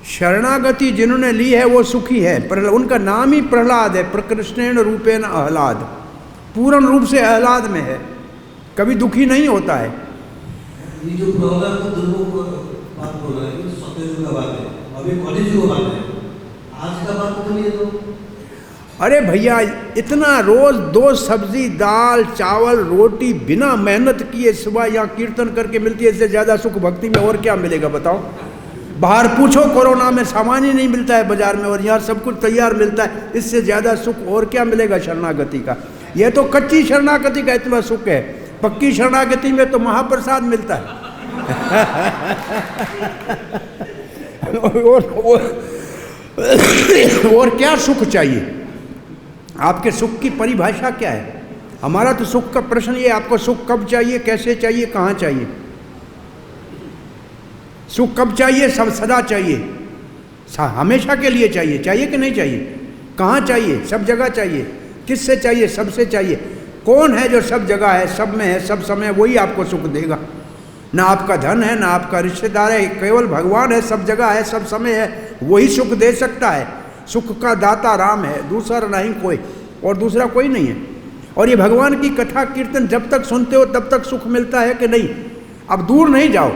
शरणागति जिन्होंने ली है वो सुखी है। उनका नाम ही प्रहलाद है, प्रकृष्णेन रूपेण आह्लाद, पूर्ण रूप से आह्लाद में है, कभी दुखी नहीं होता है। ये जो प्रहलाद तो दुर्गो बात बोल रहा है, सत्ययुग का बात है, अभी कलियुग का बात है, आज का बात तो नहीं है। तो अरे भैया, इतना रोज 2 सब्जी दाल चावल रोटी बिना मेहनत किए सुबह यहाँ कीर्तन करके मिलती है, इससे ज्यादा सुख भक्ति में और क्या मिलेगा बताओ? बाहर पूछो, कोरोना में सामान ही नहीं मिलता है बाजार में, और यहाँ सब कुछ तैयार मिलता है, इससे ज्यादा सुख और क्या मिलेगा शरणागति का? यह तो कच्ची शरणागति का इतना सुख है, पक्की शरणागति में तो महाप्रसाद मिलता है। और क्या सुख चाहिए? आपके सुख की परिभाषा क्या है? हमारा तो सुख का प्रश्न ये, आपको सुख कब चाहिए, कैसे चाहिए, कहाँ चाहिए? सुख कब चाहिए? सब सदा चाहिए, हमेशा के लिए चाहिए, चाहिए कि नहीं चाहिए? कहाँ चाहिए? सब जगह चाहिए। किससे चाहिए? सबसे चाहिए। कौन है जो सब जगह है, सब में है, सब समय, वही आपको सुख देगा। ना आपका धन है, ना आपका रिश्तेदार है, केवल भगवान है, सब जगह है, सब समय है, वही सुख दे सकता है। सुख का दाता राम है, दूसरा नहीं कोई, और दूसरा कोई नहीं है। और ये भगवान की कथा कीर्तन जब तक सुनते हो तब तक सुख मिलता है कि नहीं? अब दूर नहीं जाओ,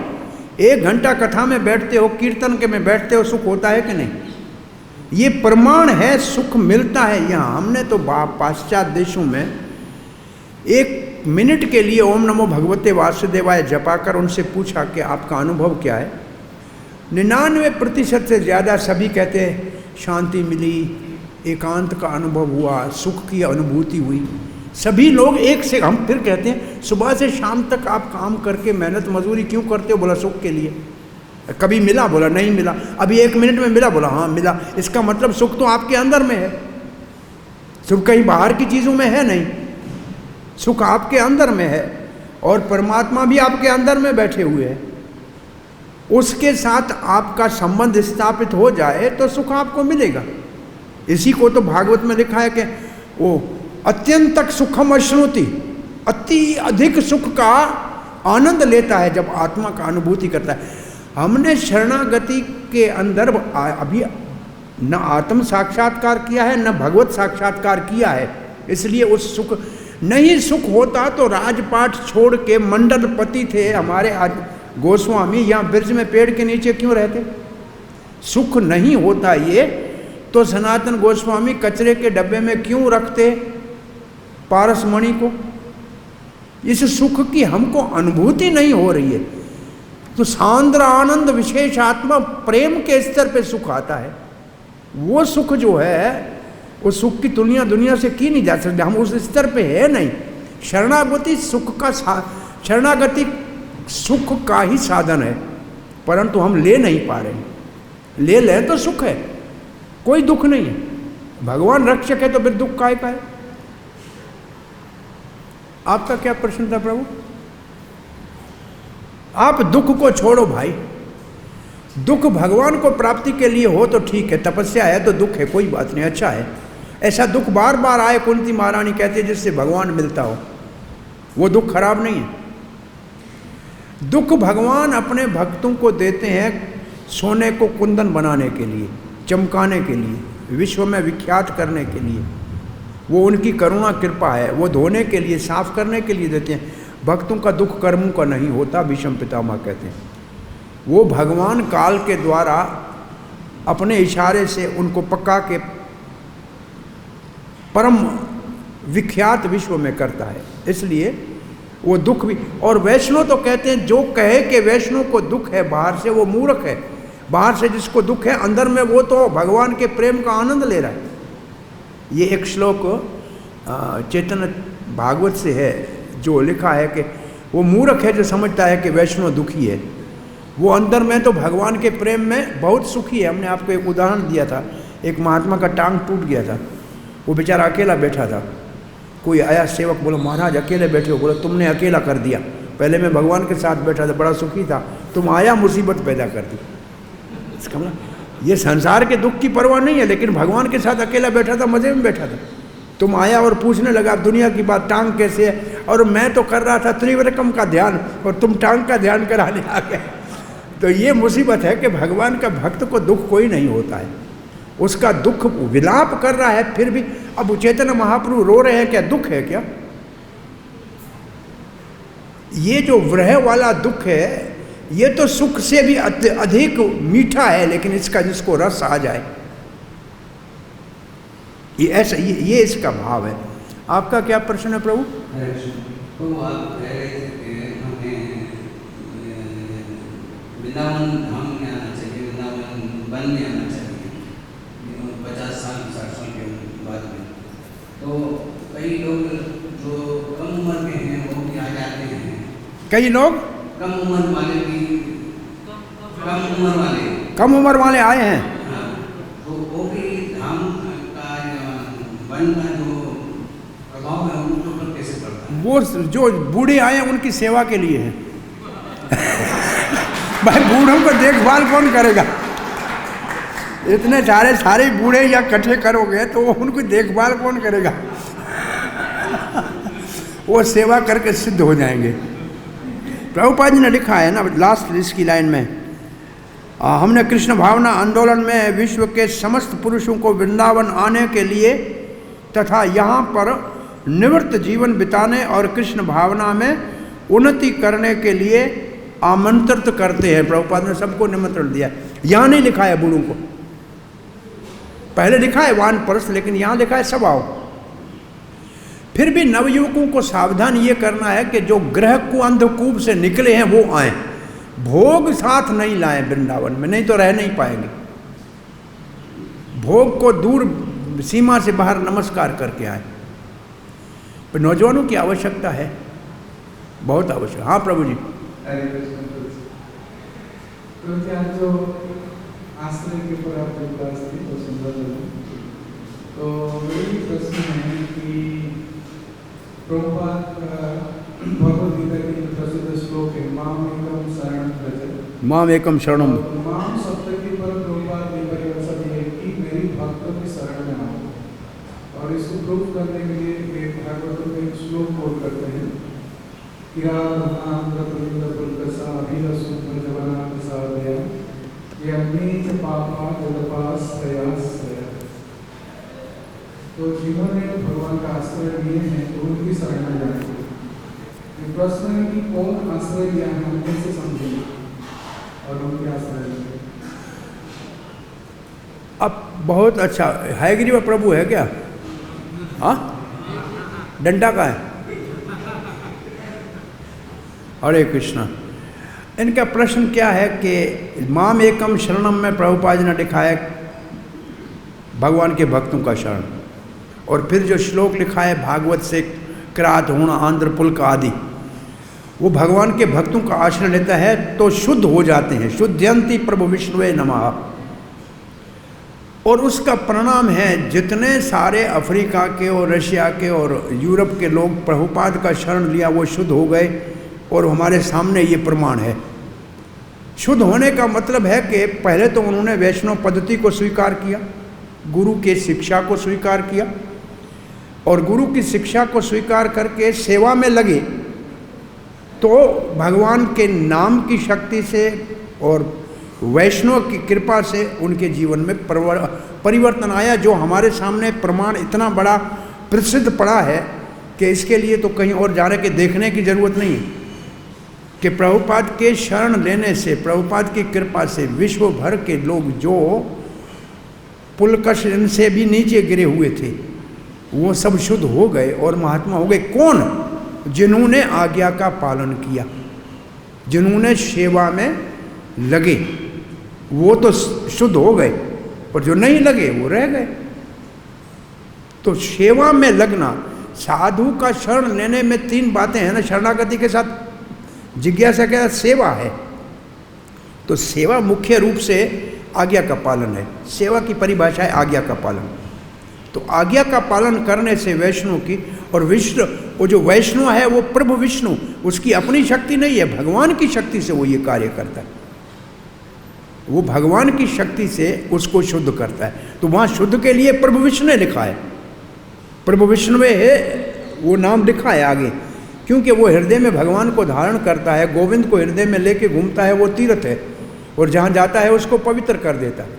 1 घंटा कथा में बैठते हो, कीर्तन के में बैठते हो, सुख होता है कि नहीं? ये प्रमाण है, सुख मिलता है। यहाँ हमने तो पाश्चात्य देशों में 1 मिनट के लिए ओम नमो भगवते वासुदेवाय जपा कर उनसे पूछा कि आपका अनुभव क्या है। 99% से ज़्यादा सभी कहते हैं शांति मिली, एकांत का अनुभव हुआ, सुख की अनुभूति हुई। सभी लोग एक से, हम फिर कहते हैं सुबह से शाम तक आप काम करके मेहनत मजदूरी क्यों करते हो? बोला सुख के लिए। कभी मिला? बोला नहीं मिला। अभी 1 मिनट में मिला? बोला हाँ मिला। इसका मतलब सुख तो आपके अंदर में है, सुख कहीं बाहर की चीज़ों में है नहीं, सुख आपके अंदर में है, और परमात्मा भी आपके अंदर में बैठे हुए हैं। उसके साथ आपका संबंध स्थापित हो जाए तो सुख आपको मिलेगा। इसी को तो भागवत में लिखा है कि वो अत्यंतक सुखम अश्नुति, अति अधिक सुख का आनंद लेता है जब आत्मा का अनुभूति करता है। हमने शरणागति के अंदर अभी न आत्म साक्षात्कार किया है, न भगवत साक्षात्कार किया है, इसलिए उस सुख नहीं। सुख होता तो राजपाट छोड़ के मंडलपति थे हमारे गोस्वामी, यहाँ ब्रज में पेड़ के नीचे क्यों रहते? सुख नहीं होता ये तो सनातन गोस्वामी कचरे के डब्बे में क्यों रखते पारसमणि को? इस सुख की हमको अनुभूति नहीं हो रही है। तो सांद्र आनंद विशेष आत्मा प्रेम के स्तर पे सुख आता है। वो सुख जो है, उस सुख की तुलना दुनिया से की नहीं जा सकती, हम उस स्तर पे है नहीं। शरणागति सुख का ही साधन है, परंतु हम ले नहीं पा रहे। ले लें तो सुख है, कोई दुख नहीं है। भगवान रक्षक है तो फिर दुख काहे का है? आपका क्या प्रश्न था प्रभु? आप दुख को छोड़ो भाई। दुख भगवान को प्राप्ति के लिए हो तो ठीक है, तपस्या है तो दुख है, कोई बात नहीं, अच्छा है। ऐसा दुख बार बार आए, कुंती महारानी कहती है, जिससे भगवान मिलता हो, वो दुख खराब नहीं है। दुख भगवान अपने भक्तों को देते हैं सोने को कुंदन बनाने के लिए, चमकाने के लिए, विश्व में विख्यात करने के लिए। वो उनकी करुणा कृपा है, वो धोने के लिए, साफ करने के लिए देते हैं। भक्तों का दुख कर्मों का नहीं होता, भीष्म पितामह कहते हैं। वो भगवान काल के द्वारा अपने इशारे से उनको पका के परम विख्यात विश्व में करता है, इसलिए वो दुख भी। और वैष्णव तो कहते हैं जो कहे कि वैष्णव को दुख है बाहर से वो मूर्ख है। बाहर से जिसको दुख है अंदर में वो तो भगवान के प्रेम का आनंद ले रहा है। ये एक श्लोक चैतन्य भागवत से है जो लिखा है कि वो मूर्ख है जो समझता है कि वैष्णव दुखी है, वो अंदर में तो भगवान के प्रेम में बहुत सुखी है। हमने आपको एक उदाहरण दिया था, एक महात्मा का टांग टूट गया था, वो बेचारा अकेला बैठा था। कोई आया सेवक, बोला महाराज अकेले बैठे हो। बोला तुमने अकेला कर दिया, पहले मैं भगवान के साथ बैठा था, बड़ा सुखी था, तुम आया मुसीबत पैदा कर दी। इसका मतलब ये संसार के दुख की परवाह नहीं है, लेकिन भगवान के साथ अकेला बैठा था, मजे में बैठा था। तुम आया और पूछने लगा दुनिया की बात, टांग कैसे है, और मैं तो कर रहा था त्रिविक्रम का ध्यान और तुम टांग का ध्यान कराने आ गए। तो ये मुसीबत है कि भगवान का भक्त को दुख कोई नहीं होता है, उसका दुख विलाप कर रहा है फिर भी। अब चैतन्य महाप्रभु रो रहे हैं, क्या दुख है क्या? ये जो विरह वाला दुख है ये तो सुख से भी अधिक मीठा है, लेकिन इसका जिसको रस आ जाए, ये ऐसा ये इसका भाव है। आपका क्या प्रश्न है प्रभु? तो आप कह रहे थे कि हमें वृंदावन धाम में आना चाहिए, वृंदावन वन में आना चाहिए 50 साल 60 साल के बाद में। तो कई लोग जो कम उम्र के हैं वो भी आ जाते हैं। कई लोग कम उम्र वाले भी कम उम्र वाले आए हैं। हाँ, तो वो भी धाम का वन का जो प्रभाव है उनके ऊपर कैसे पड़ता है? वो जो बूढ़े आए हैं उनकी सेवा के लिए है। भाई बूढ़ों को देखभाल कौन करेगा? इतने सारे बूढ़े या इकट्ठे करोगे तो उनको देखभाल कौन करेगा? वो सेवा करके सिद्ध हो जाएंगे। प्रभुपाद जी ने लिखा है ना लास्ट इसकी लाइन में, हमने कृष्ण भावना आंदोलन में विश्व के समस्त पुरुषों को वृंदावन आने के लिए तथा यहाँ पर निवृत्त जीवन बिताने और कृष्ण भावना में उन्नति करने के लिए आमंत्रित करते हैं। प्रभुपाद ने सबको निमंत्रण दिया। यहाँ नहीं लिखा है बूढ़ों को, पहले लिखा है वानप्रस्थ, लेकिन यहाँ लिखा है सब आओ। फिर भी नवयुवकों को सावधान ये करना है कि जो ग्रह को अंधकूप से निकले हैं वो आए, भोग साथ नहीं लाए वृंदावन में, नहीं तो रह नहीं पाएंगे। भोग को दूर सीमा से बाहर नमस्कार करके आए। पर नौजवानों की आवश्यकता है, बहुत आवश्यक। हाँ प्रभु जी। जो आश्रय के ऊपर आप विकास थी तो सुंदर लगा। तो मेरी प्रश्न है कि प्रभुपाद भगवद गीता के प्रसिद्ध श्लोक है माम एकम शरणं व्रज। माम एकम शरणम। माम शब्द के पर प्रभुपाद ने परिभाषा दी है कि मेरी भक्तों की शरण में आओ, और इसको प्रूव करने के लिए एक भागवत में एक श्लोक कोट करते हैं। किरातनांद्र प्रविंद पुलकसा अभिरसु प्रजवना प्रसादया यज्ञेच पापा जलपास प्रयास। तो जिन्होंने भगवान का आश्रय लिए हैं तो उनकी शरण में जाएंगे। प्रश्न है कि कौन आश्रय लिया है हम कैसे समझेंगे और उनके आश्रय लेंगे? अब बहुत अच्छा हयग्रीव प्रभु है क्या? हाँ, डंडा का है। हरे कृष्णा। इनका प्रश्न क्या है कि माम एकम शरणम में प्रभुपाद जी ने लिखा है भगवान के भक्तों का शरण, और फिर जो श्लोक लिखा है भागवत से किरात होना आंध्र पुल का आदि, वो भगवान के भक्तों का आश्रय लेता है तो शुद्ध हो जाते हैं। शुद्धयंती प्रभु विष्णुवे नमः। और उसका परिणाम है जितने सारे अफ्रीका के और रशिया के और यूरोप के लोग प्रभुपाद का शरण लिया वो शुद्ध हो गए, और हमारे सामने ये प्रमाण है। शुद्ध होने का मतलब है कि पहले तो उन्होंने वैष्णव पद्धति को स्वीकार किया, गुरु के शिक्षा को स्वीकार किया, और गुरु की शिक्षा को स्वीकार करके सेवा में लगे, तो भगवान के नाम की शक्ति से और वैष्णव की कृपा से उनके जीवन में परिवर्तन आया, जो हमारे सामने प्रमाण इतना बड़ा प्रसिद्ध पड़ा है कि इसके लिए तो कहीं और जाने के देखने की जरूरत नहीं है कि प्रभुपाद के शरण लेने से, प्रभुपाद की कृपा से विश्व भर के लोग जो पुलकश इनसे भी नीचे गिरे हुए थे वो सब शुद्ध हो गए और महात्मा हो गए। कौन? जिन्होंने आज्ञा का पालन किया, जिन्होंने सेवा में लगे, वो तो शुद्ध हो गए, और जो नहीं लगे वो रह गए। तो सेवा में लगना, साधु का शरण लेने में 3 बातें हैं ना, शरणागति के साथ जिज्ञासा के साथ सेवा है। तो सेवा मुख्य रूप से आज्ञा का पालन है। सेवा की परिभाषा है आज्ञा का पालन। तो आज्ञा का पालन करने से वैष्णव की, और विष्णु, वो जो वैष्णव है वो प्रभु विष्णु, उसकी अपनी शक्ति नहीं है, भगवान की शक्ति से वो ये कार्य करता है। वो भगवान की शक्ति से उसको शुद्ध करता है। तो वहाँ शुद्ध के लिए प्रभु विष्णु ने लिखा है, प्रभु विष्णु है वो नाम लिखा है आगे, क्योंकि वो हृदय में भगवान को धारण करता है, गोविंद को हृदय में लेके घूमता है, वो तीर्थ है, और जहाँ जाता है उसको पवित्र कर देता है।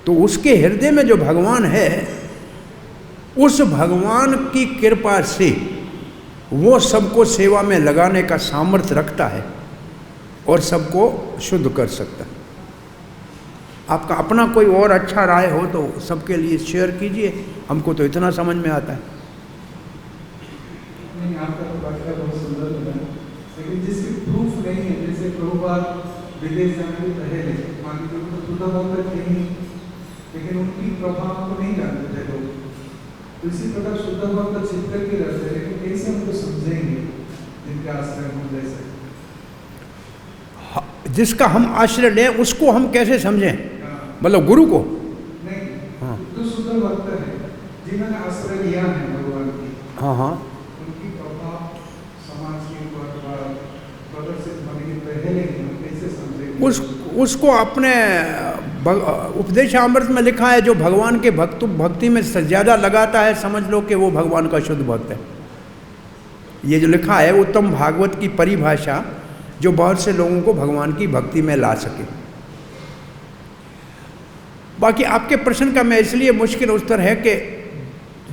तो उसके हृदय में जो भगवान है, उस भगवान की कृपा से वो सबको सेवा में लगाने का सामर्थ्य रखता है और सबको शुद्ध कर सकता है। आपका अपना कोई और अच्छा राय हो तो सबके लिए शेयर कीजिए, हमको तो इतना समझ में आता है। नहीं, आपका तो वाक्य बहुत सुंदर लगा, लेकिन जिसकी प्रूफ नहीं है, जैसे प्रभुपाद विदेश जाने के पहले मान लीजिए तो शुद्ध भक्त नहीं, लेकिन उनकी प्रभाव को नहीं जानते थे लोग। तो इसी प्रकार शुद्ध भक्त चित्त करके रहते, लेकिन कैसे हमको समझेंगे जिनका आश्रय हम ले सकते? जिसका हम आश्रय लें उसको हम कैसे समझें? मतलब गुरु को नहीं, हाँ, तो शुद्ध भक्त है जिन्होंने आश्रय लिया है भगवान की, हाँ हाँ, उनकी प्रभाव समाज के ऊपर प्रदर्शित होने के पहले हम कैसे समझेंगे? उसको अपने उपदेशामृत में लिखा है, जो भगवान के भक्ति में ज़्यादा लगाता है, समझ लो कि वो भगवान का शुद्ध भक्त है। ये जो लिखा है उत्तम भागवत की परिभाषा, जो बहुत से लोगों को भगवान की भक्ति में ला सके। बाकी आपके प्रश्न का मैं इसलिए मुश्किल उत्तर है कि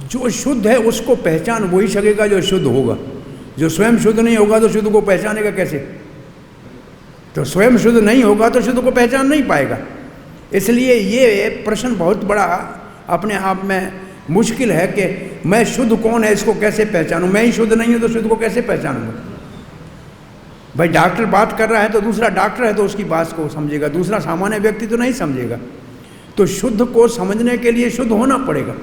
जो शुद्ध है उसको पहचान वही सकेगा जो शुद्ध होगा। जो स्वयं शुद्ध नहीं होगा तो शुद्ध को पहचानेगा कैसे? तो स्वयं शुद्ध नहीं होगा तो शुद्ध को पहचान नहीं पाएगा। इसलिए ये प्रश्न बहुत बड़ा अपने आप में मुश्किल है कि मैं शुद्ध कौन है, इसको कैसे पहचानूं? मैं ही शुद्ध नहीं हूं तो शुद्ध को कैसे पहचानूंगा? भाई डॉक्टर बात कर रहा है तो दूसरा डॉक्टर है तो उसकी बात को समझेगा, दूसरा सामान्य व्यक्ति तो नहीं समझेगा। तो शुद्ध को समझने के लिए शुद्ध होना पड़ेगा।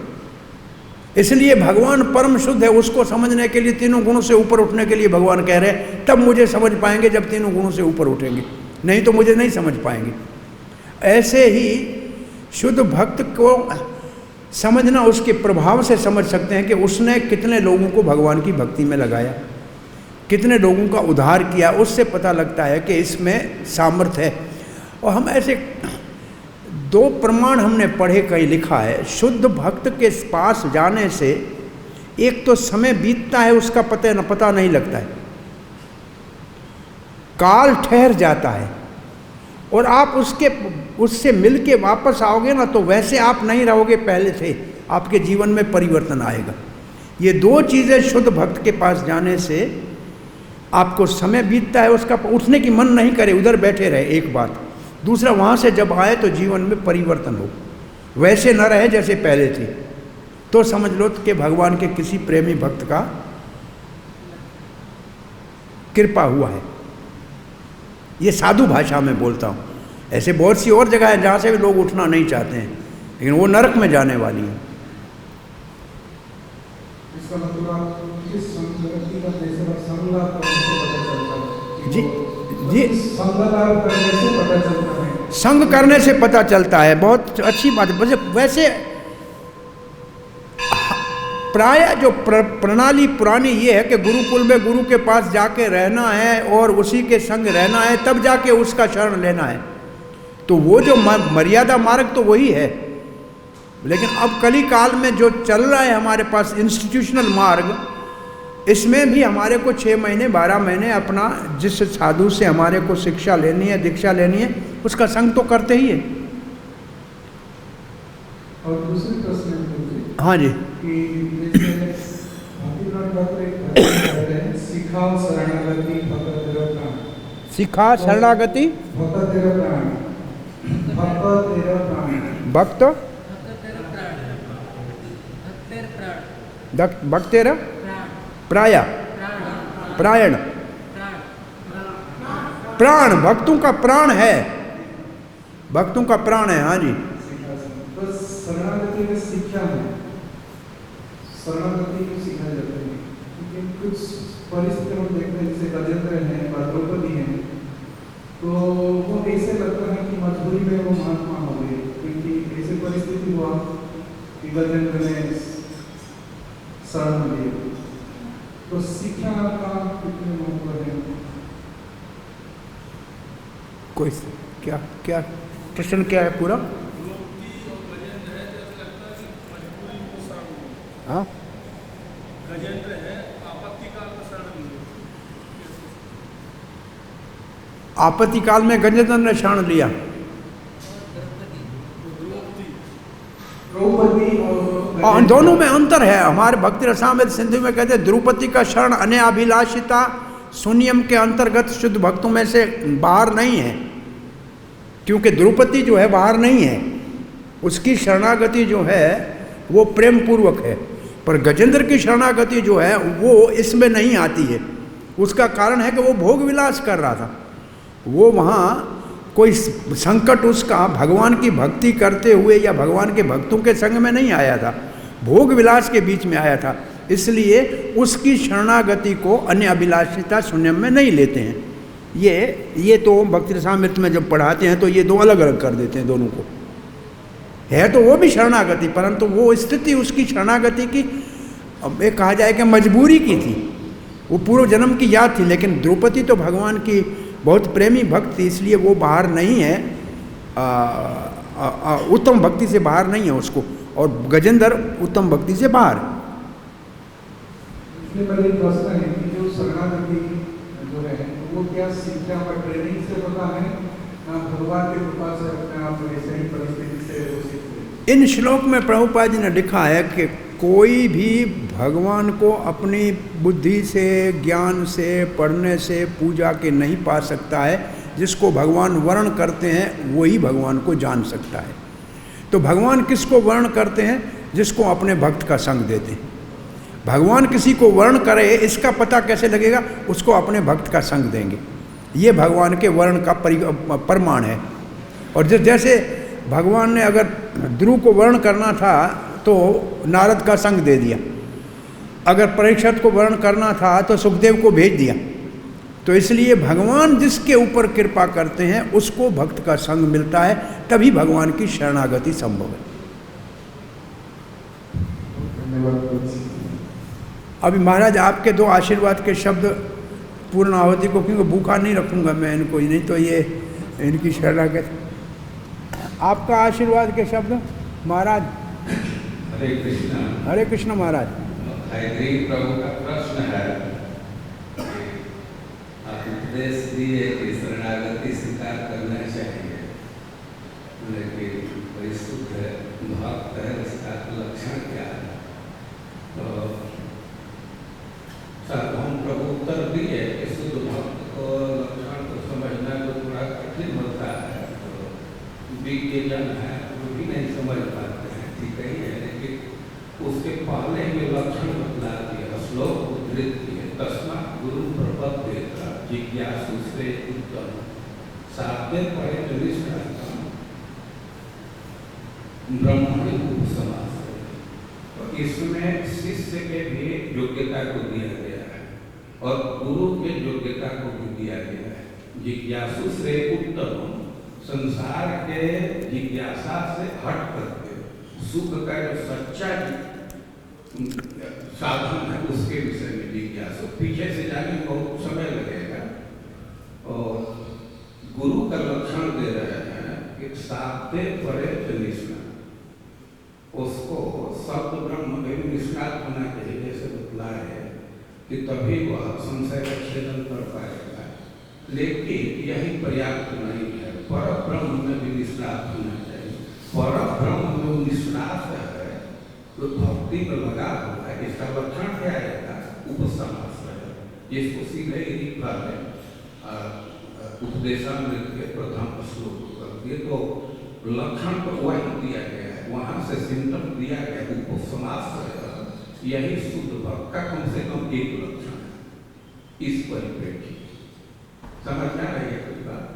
इसलिए भगवान परम शुद्ध है, उसको समझने के लिए तीनों गुणों से ऊपर उठने के लिए भगवान कह रहे हैं, तब मुझे समझ पाएंगे जब तीनों गुणों से ऊपर उठेंगे, नहीं तो मुझे नहीं समझ पाएंगे। ऐसे ही शुद्ध भक्त को समझना उसके प्रभाव से समझ सकते हैं कि उसने कितने लोगों को भगवान की भक्ति में लगाया, कितने लोगों का उद्धार किया, उससे पता लगता है कि इसमें सामर्थ्य है। और हम ऐसे 2 प्रमाण हमने पढ़े, कहीं लिखा है, शुद्ध भक्त के पास जाने से एक तो समय बीतता है उसका पता नहीं लगता है, काल ठहर जाता है, और आप उससे मिल के वापस आओगे ना तो वैसे आप नहीं रहोगे पहले थे, आपके जीवन में परिवर्तन आएगा। ये 2 चीज़ें शुद्ध भक्त के पास जाने से आपको समय बीतता है, उसका उठने की मन नहीं करे, उधर बैठे रहे, एक बात। दूसरा, वहाँ से जब आए तो जीवन में परिवर्तन हो, वैसे न रहे जैसे पहले थे, तो समझ लो कि भगवान के किसी प्रेमी भक्त का कृपा हुआ है। ये साधु भाषा में बोलता हूँ। ऐसे बहुत सी और जगह है जहाँ से भी लोग उठना नहीं चाहते हैं, लेकिन वो नरक में जाने वाली है। इसका मतलब इस संगति का जैसे संग लाभ करने से पता चलता है। जी जी, संग लाभ करने से पता चलता है, संग करने से पता चलता है, बहुत अच्छी बात है। वैसे प्राय जो प्रणाली पुरानी ये है कि गुरुकुल में गुरु के पास जाके रहना है और उसी के संग रहना है, तब जाके उसका शरण लेना है। तो वो जो मर्यादा मार्ग तो वही है, लेकिन अब कली काल में जो चल रहा है हमारे पास इंस्टीट्यूशनल मार्ग, इसमें भी हमारे को 6 महीने 12 महीने अपना जिस साधु से हमारे को शिक्षा लेनी है, दीक्षा लेनी है, उसका संग तो करते ही है। और दूसरी प्रश्न हाँ जी, कि सिखाओ शरणागति भक्त तेरा प्राण, सिखा शरणागति भक्त तेरा प्राण, भक्त तेरा प्राण, भक्त भक्तेर प्राय प्रायण प्राण, भक्तों का प्राण है, भक्तों का प्राण है। हाँ जी, तो शरणागति में सीखा है, शरणागति को सीखा जाता है। लेकिन कुछ परिस्थिति हम देखते हैं, जैसे गजेंद्र हैं और द्रौपदी हैं, तो वो ऐसे लगता है कि मजबूरी में वो महात्मा हो गए, क्योंकि ऐसी परिस्थिति हुआ कि गजेंद्र ने शरण लिए। तो शिक्षा का कितने महत्व है? कोई क्या क्या प्रश्न क्या है पूरा? हाँ, गजेंद्र है आपत्ति काल में शरण लिए। आपत्ति काल में गजेंद्र ने शरण लिया। द्रौपदी और दोनों में अंतर है। हमारे भक्ति रसामृत सिंधु में कहते हैं द्रौपदी का शरण अनयाभिलाषिता शून्यम के अंतर्गत शुद्ध भक्तों में से बाहर नहीं है, क्योंकि द्रौपदी जो है बाहर नहीं है, उसकी शरणागति जो है वो प्रेम पूर्वक है, पर गजेंद्र की शरणागति जो है वो इसमें नहीं आती है। उसका कारण है कि वो भोग विलास कर रहा था, वो वहाँ कोई संकट उसका भगवान की भक्ति करते हुए या भगवान के भक्तों के संग में नहीं आया था, भोग विलास के बीच में आया था। इसलिए उसकी शरणागति को अन्य अभिलाषिता शून्यम में नहीं लेते हैं। ये तो भक्ति रसामृत में जब पढ़ाते हैं तो ये दो अलग अलग कर देते हैं दोनों को। है तो वो भी शरणागति, परंतु वो स्थिति उसकी शरणागति की एक कहा जाए कि मजबूरी की थी, वो पूर्व जन्म की याद थी। लेकिन द्रौपदी तो भगवान की बहुत प्रेमी भक्त थी, इसलिए वो बाहर नहीं है, उत्तम भक्ति से बाहर नहीं है उसको, और गजेंद्र उत्तम भक्ति से बाहर। इसमें पहले एक प्रश्न है कि जो शरणागति जो है वो क्या शिक्षा और ट्रेनिंग से होता है, ना भगवान की कृपा से अपने आप ऐसे ही परिस्थिति से वो सीखते? इन श्लोक में प्रभुपाद जी ने लिखा है कि कोई भी भगवान को अपनी बुद्धि से, ज्ञान से, पढ़ने से, पूजा के नहीं पा सकता है। जिसको भगवान वर्ण करते हैं वही भगवान को जान सकता है। तो भगवान किसको वर्ण करते हैं? जिसको अपने भक्त का संग देते हैं। भगवान किसी को वर्ण करे इसका पता कैसे लगेगा? उसको अपने भक्त का संग देंगे। ये भगवान के वर्ण का प्रमाण है। और जैसे भगवान ने अगर ध्रुव को वर्ण करना था तो नारद का संग दे दिया, अगर परीक्षित को वर्ण करना था तो सुखदेव को भेज दिया। तो इसलिए भगवान जिसके ऊपर कृपा करते हैं उसको भक्त का संग मिलता है, तभी भगवान की शरणागति संभव है। अभी महाराज आपके दो आशीर्वाद के शब्द पूर्ण आहुति को, क्योंकि भूखा नहीं रखूंगा मैं इनको, नहीं तो ये इनकी शरणागति। आपका आशीर्वाद के शब्द महाराज। हरे कृष्णा। हरे कृष्ण महाराज। हरि प्रभु का प्रश्न है, आप उपदेश दिए कि शरणागति स्वीकार करना चाहिए, लेकिन परिशुद्ध भक्त है उसका लक्षण क्या है? तो साधुओं प्रभु उत्तर दिए कि शुद्ध भक्त को लक्षण को समझना तो थोड़ा कठिन होता है, तो विज्ञजन है वो भी नहीं समझ पाते हैं, ठीक है, लेकिन उसके पहले में लक्षण बतला दिया, श्लोक उद्धृत किए, तस्मात् गुरु प्रपद्ये जिज्ञासु से उत्तम साध्य परे निष्काम ब्रह्मणि उपसमास। तो इसमें शिष्य के भी योग्यता को दिया गया है और गुरु के योग्यता को भी दिया गया है। जिज्ञासु से उत्तम, संसार के जिज्ञासा से हट करके सुख का जो सच्चा साधन है उसके विषय में जिज्ञासु। पीछे से जाने में बहुत समय लगेगा। और गुरु का लक्षण दे रहे हैं कि साध्य परे निष्णा, उसको शब्द ब्रह्म में निष्णात होना चाहिए, जैसे बतलाए कि तभी वह संशय का छेदन कर पाएगा। लेकिन यही पर्याप्त नहीं है, पर ब्रह्म में भी निष्णात होना चाहिए। पर ब्रह्म में निष्णात है तो भक्ति में लगा हुआ है, इसका लक्षण क्या आएगा? उपसमास है, जिसको सीधे ही पहले उपदेशामृत के प्रथम श्लोक कर दिए। तो लक्षण तो वही दिया गया है, वहां से सिम्टम दिया गया, उपसमास यही शुद्ध भक्त का कम से कम एक लक्षण है इस परिप्रेक्ष्य। समझ में आ रही है कुछ बात?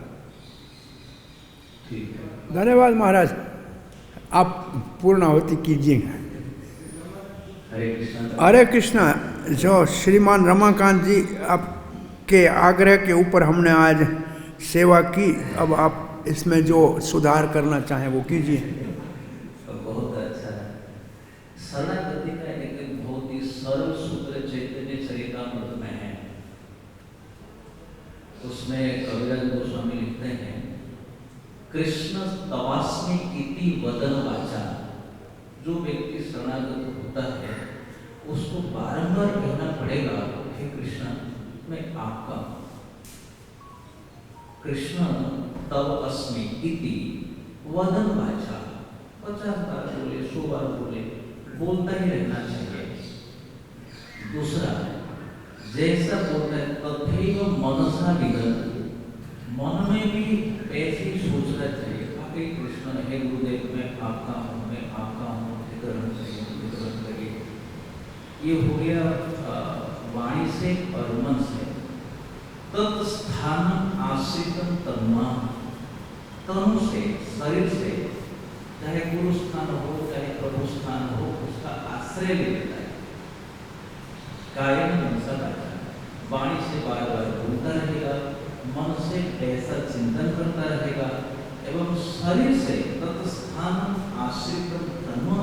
ठीक है, धन्यवाद महाराज, आप पूर्णाहुति कीजिए। हरे कृष्ण। हरे कृष्णा। जो श्रीमान रमाकांत जी आपके आग्रह के ऊपर हमने आज सेवा की, अब आप इसमें जो सुधार करना चाहें वो कीजिए। बहुत अच्छा है। शरणागति का एक बहुत ही सरल सूत्र चैतन्य चरितामृत में है। उसमें कविराज गोस्वामी लिखते हैं, कृष्ण तवास्मि इति वदन वाचा। जो व्यक्ति शरणागत होता है उसको बारंबार कहना पड़ेगा, हे कृष्ण मैं आपका हूं। कृष्ण तव अस्मि इति वदन वाचा। 50 बार बोले, 100 बार बोले, बोलता ही रहना चाहिए। दूसरा, जैसा बोलता है तथैव मनसा विगत, मन में भी ऐसे ही सोचना चाहिए, हे कृष्ण हे गुरुदेव मैं आपका हूँ, मैं आपका हूँ, वितरण करिए। ये हो गया वाणी से और मन से। तत्स्थान आश्रितम तन्मा, तनु से, शरीर से, चाहे गुरु स्थान हो चाहे प्रभु स्थान हो, उसका आश्रय ले लेता है। कायन मनसा वाचा, वाणी से बार बार बोलता रहेगा, मन से ऐसा चिंतन करता रहेगा, एवं शरीर से तत्स्थान आश्रितम तन्मा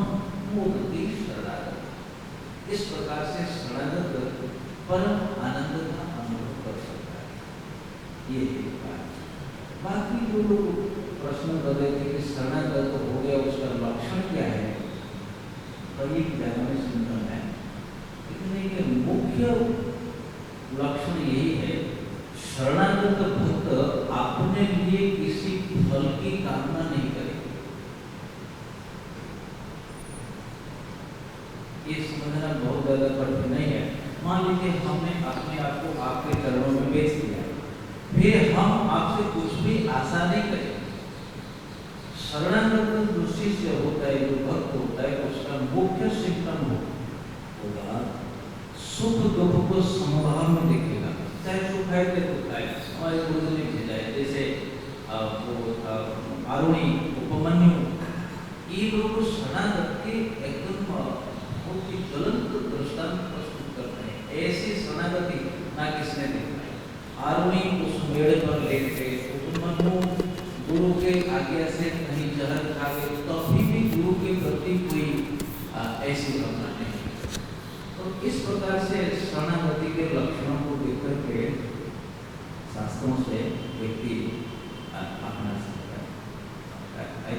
मोदति शरणागत। इस प्रकार से शरणागत परम आनंद का अनुभव कर सकता है। ये एक बात। बाकी जो लोग प्रश्न कर रहे थे कि शरणागत हो गया उसका लक्षण क्या है, कई जगह में चिंतन है, लेकिन ये मुख्य लक्षण यही है, शरणागत भक्त अपने लिए किसी फल की कामना नहीं करेगा। ये समझना बहुत ज्यादा कठिन नहीं है। मान लीजिए हमने अपने आप को आपके चरणों में बेच दिया, फिर हम आपसे कुछ भी आशा नहीं करेंगे। शरणागत जो शिष्य होता है, जो भक्त होता है, उसका मुख्य सिम्टम होगा सुख दुख को समभाव में देखेगा। चाहे सुख है तो दुख है, हमारे गुरु ने भेजा है, जैसे आरुणी उपमन्यु, ये लोग शरणागत के एकदम बहुत ही ज्वलंत दृष्टांत प्रस्तुत करते हैं। ऐसी शरणागति ना किसने देखा है। आरुणी उस मेड़ पर लेटे, उपमन्यु गुरु के आज्ञा से कहीं जहर खा गए, तभी भी गुरु के प्रति कोई ऐसी भावना नहीं। तो इस प्रकार से शरणागति के लक्षणों को देख करके शास्त्रों से व्यक्ति अपना सकता है।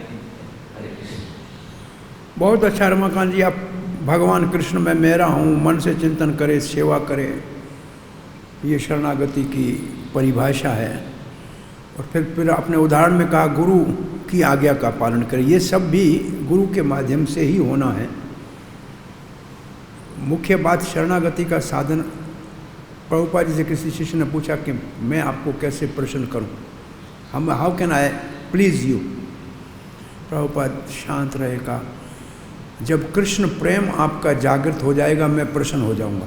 हरे कृष्ण। बहुत अच्छा रमाकांत जी, आप भगवान कृष्ण में मेरा हूँ मन से चिंतन करे, सेवा करे, ये शरणागति की परिभाषा है। और फिर आपने उदाहरण में कहा गुरु की आज्ञा का पालन करे, ये सब भी गुरु के माध्यम से ही होना है। मुख्य बात शरणागति का साधन, प्रभुपाद जी से किसी शिष्य ने पूछा कि मैं आपको कैसे प्रसन्न करूं, how can I please you. Prabhupada शांत रहेगा, जब कृष्ण प्रेम आपका जागृत हो जाएगा मैं प्रसन्न हो जाऊंगा।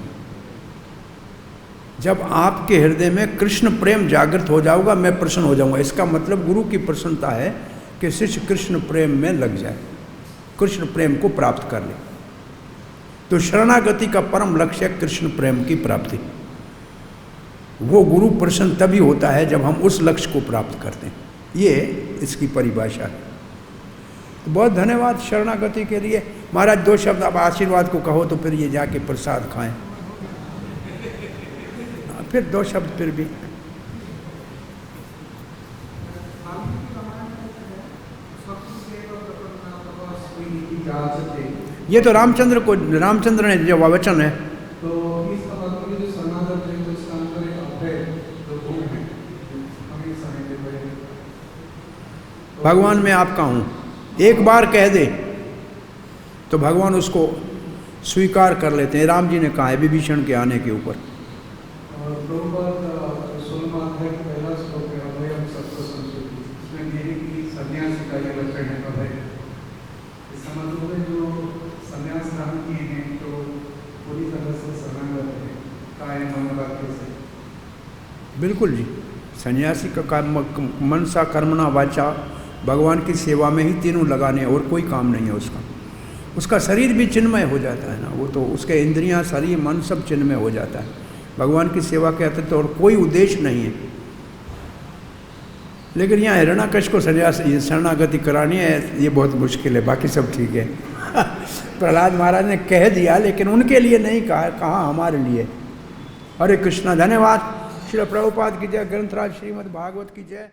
जब आपके हृदय में कृष्ण प्रेम जागृत हो जाऊंगा मैं प्रसन्न हो जाऊंगा। इसका मतलब गुरु की प्रसन्नता है कि शिष्य कृष्ण प्रेम में लग जाए, कृष्ण प्रेम को प्राप्त कर ले। तो शरणागति का परम लक्ष्य है कृष्ण प्रेम की प्राप्ति। वो गुरु प्रसन्न तभी होता है जब हम उस लक्ष्य को प्राप्त करते हैं। ये इसकी परिभाषा है। तो बहुत धन्यवाद शरणागति के लिए। महाराज 2 शब्द आप आशीर्वाद को कहो तो फिर ये जाके प्रसाद खाएं। फिर 2 शब्द फिर भी। ये तो रामचंद्र ने जो वचन है। तो इसका मतलब जो शरणागत है तो इसका अंदर एक अभय जो गुण है हमेशा है। भगवान मैं आपका हूँ एक बार कह दे तो भगवान उसको स्वीकार कर लेते हैं। राम जी ने कहा है विभीषण के आने के ऊपर। और 16वां अध्याय का पहला श्लोक है अभयम सत्व संस्कृति। इसमें मेरे की सन्यासी का ये लक्षण है अभय। इसका मतलब है जो सन्यास ग्रहण किए हैं तो तरह से शरणागत है, काय मन वाक्य से। बिल्कुल जी, सन्यासी का काम मनसा कर्मणा वाचा, भगवान की सेवा में ही तीनों लगाने, और कोई काम नहीं है उसका। उसका शरीर भी चिन्मय हो जाता है ना, वो तो उसके इंद्रियां, शरीर, मन सब चिन्मय हो जाता है। भगवान की सेवा के अतिरिक्त और कोई उद्देश्य नहीं है। लेकिन यहाँ हिरण्यकश्यप को सन्यास शरणागति करानी है, ये बहुत मुश्किल है, बाकी सब ठीक है। प्रहलाद महाराज ने कह दिया, लेकिन उनके लिए नहीं कहा, कहा हमारे लिए। हरे कृष्णा, धन्यवाद। श्री प्रभुपाद की जय, ग्रंथराज श्रीमद् भागवत की जय।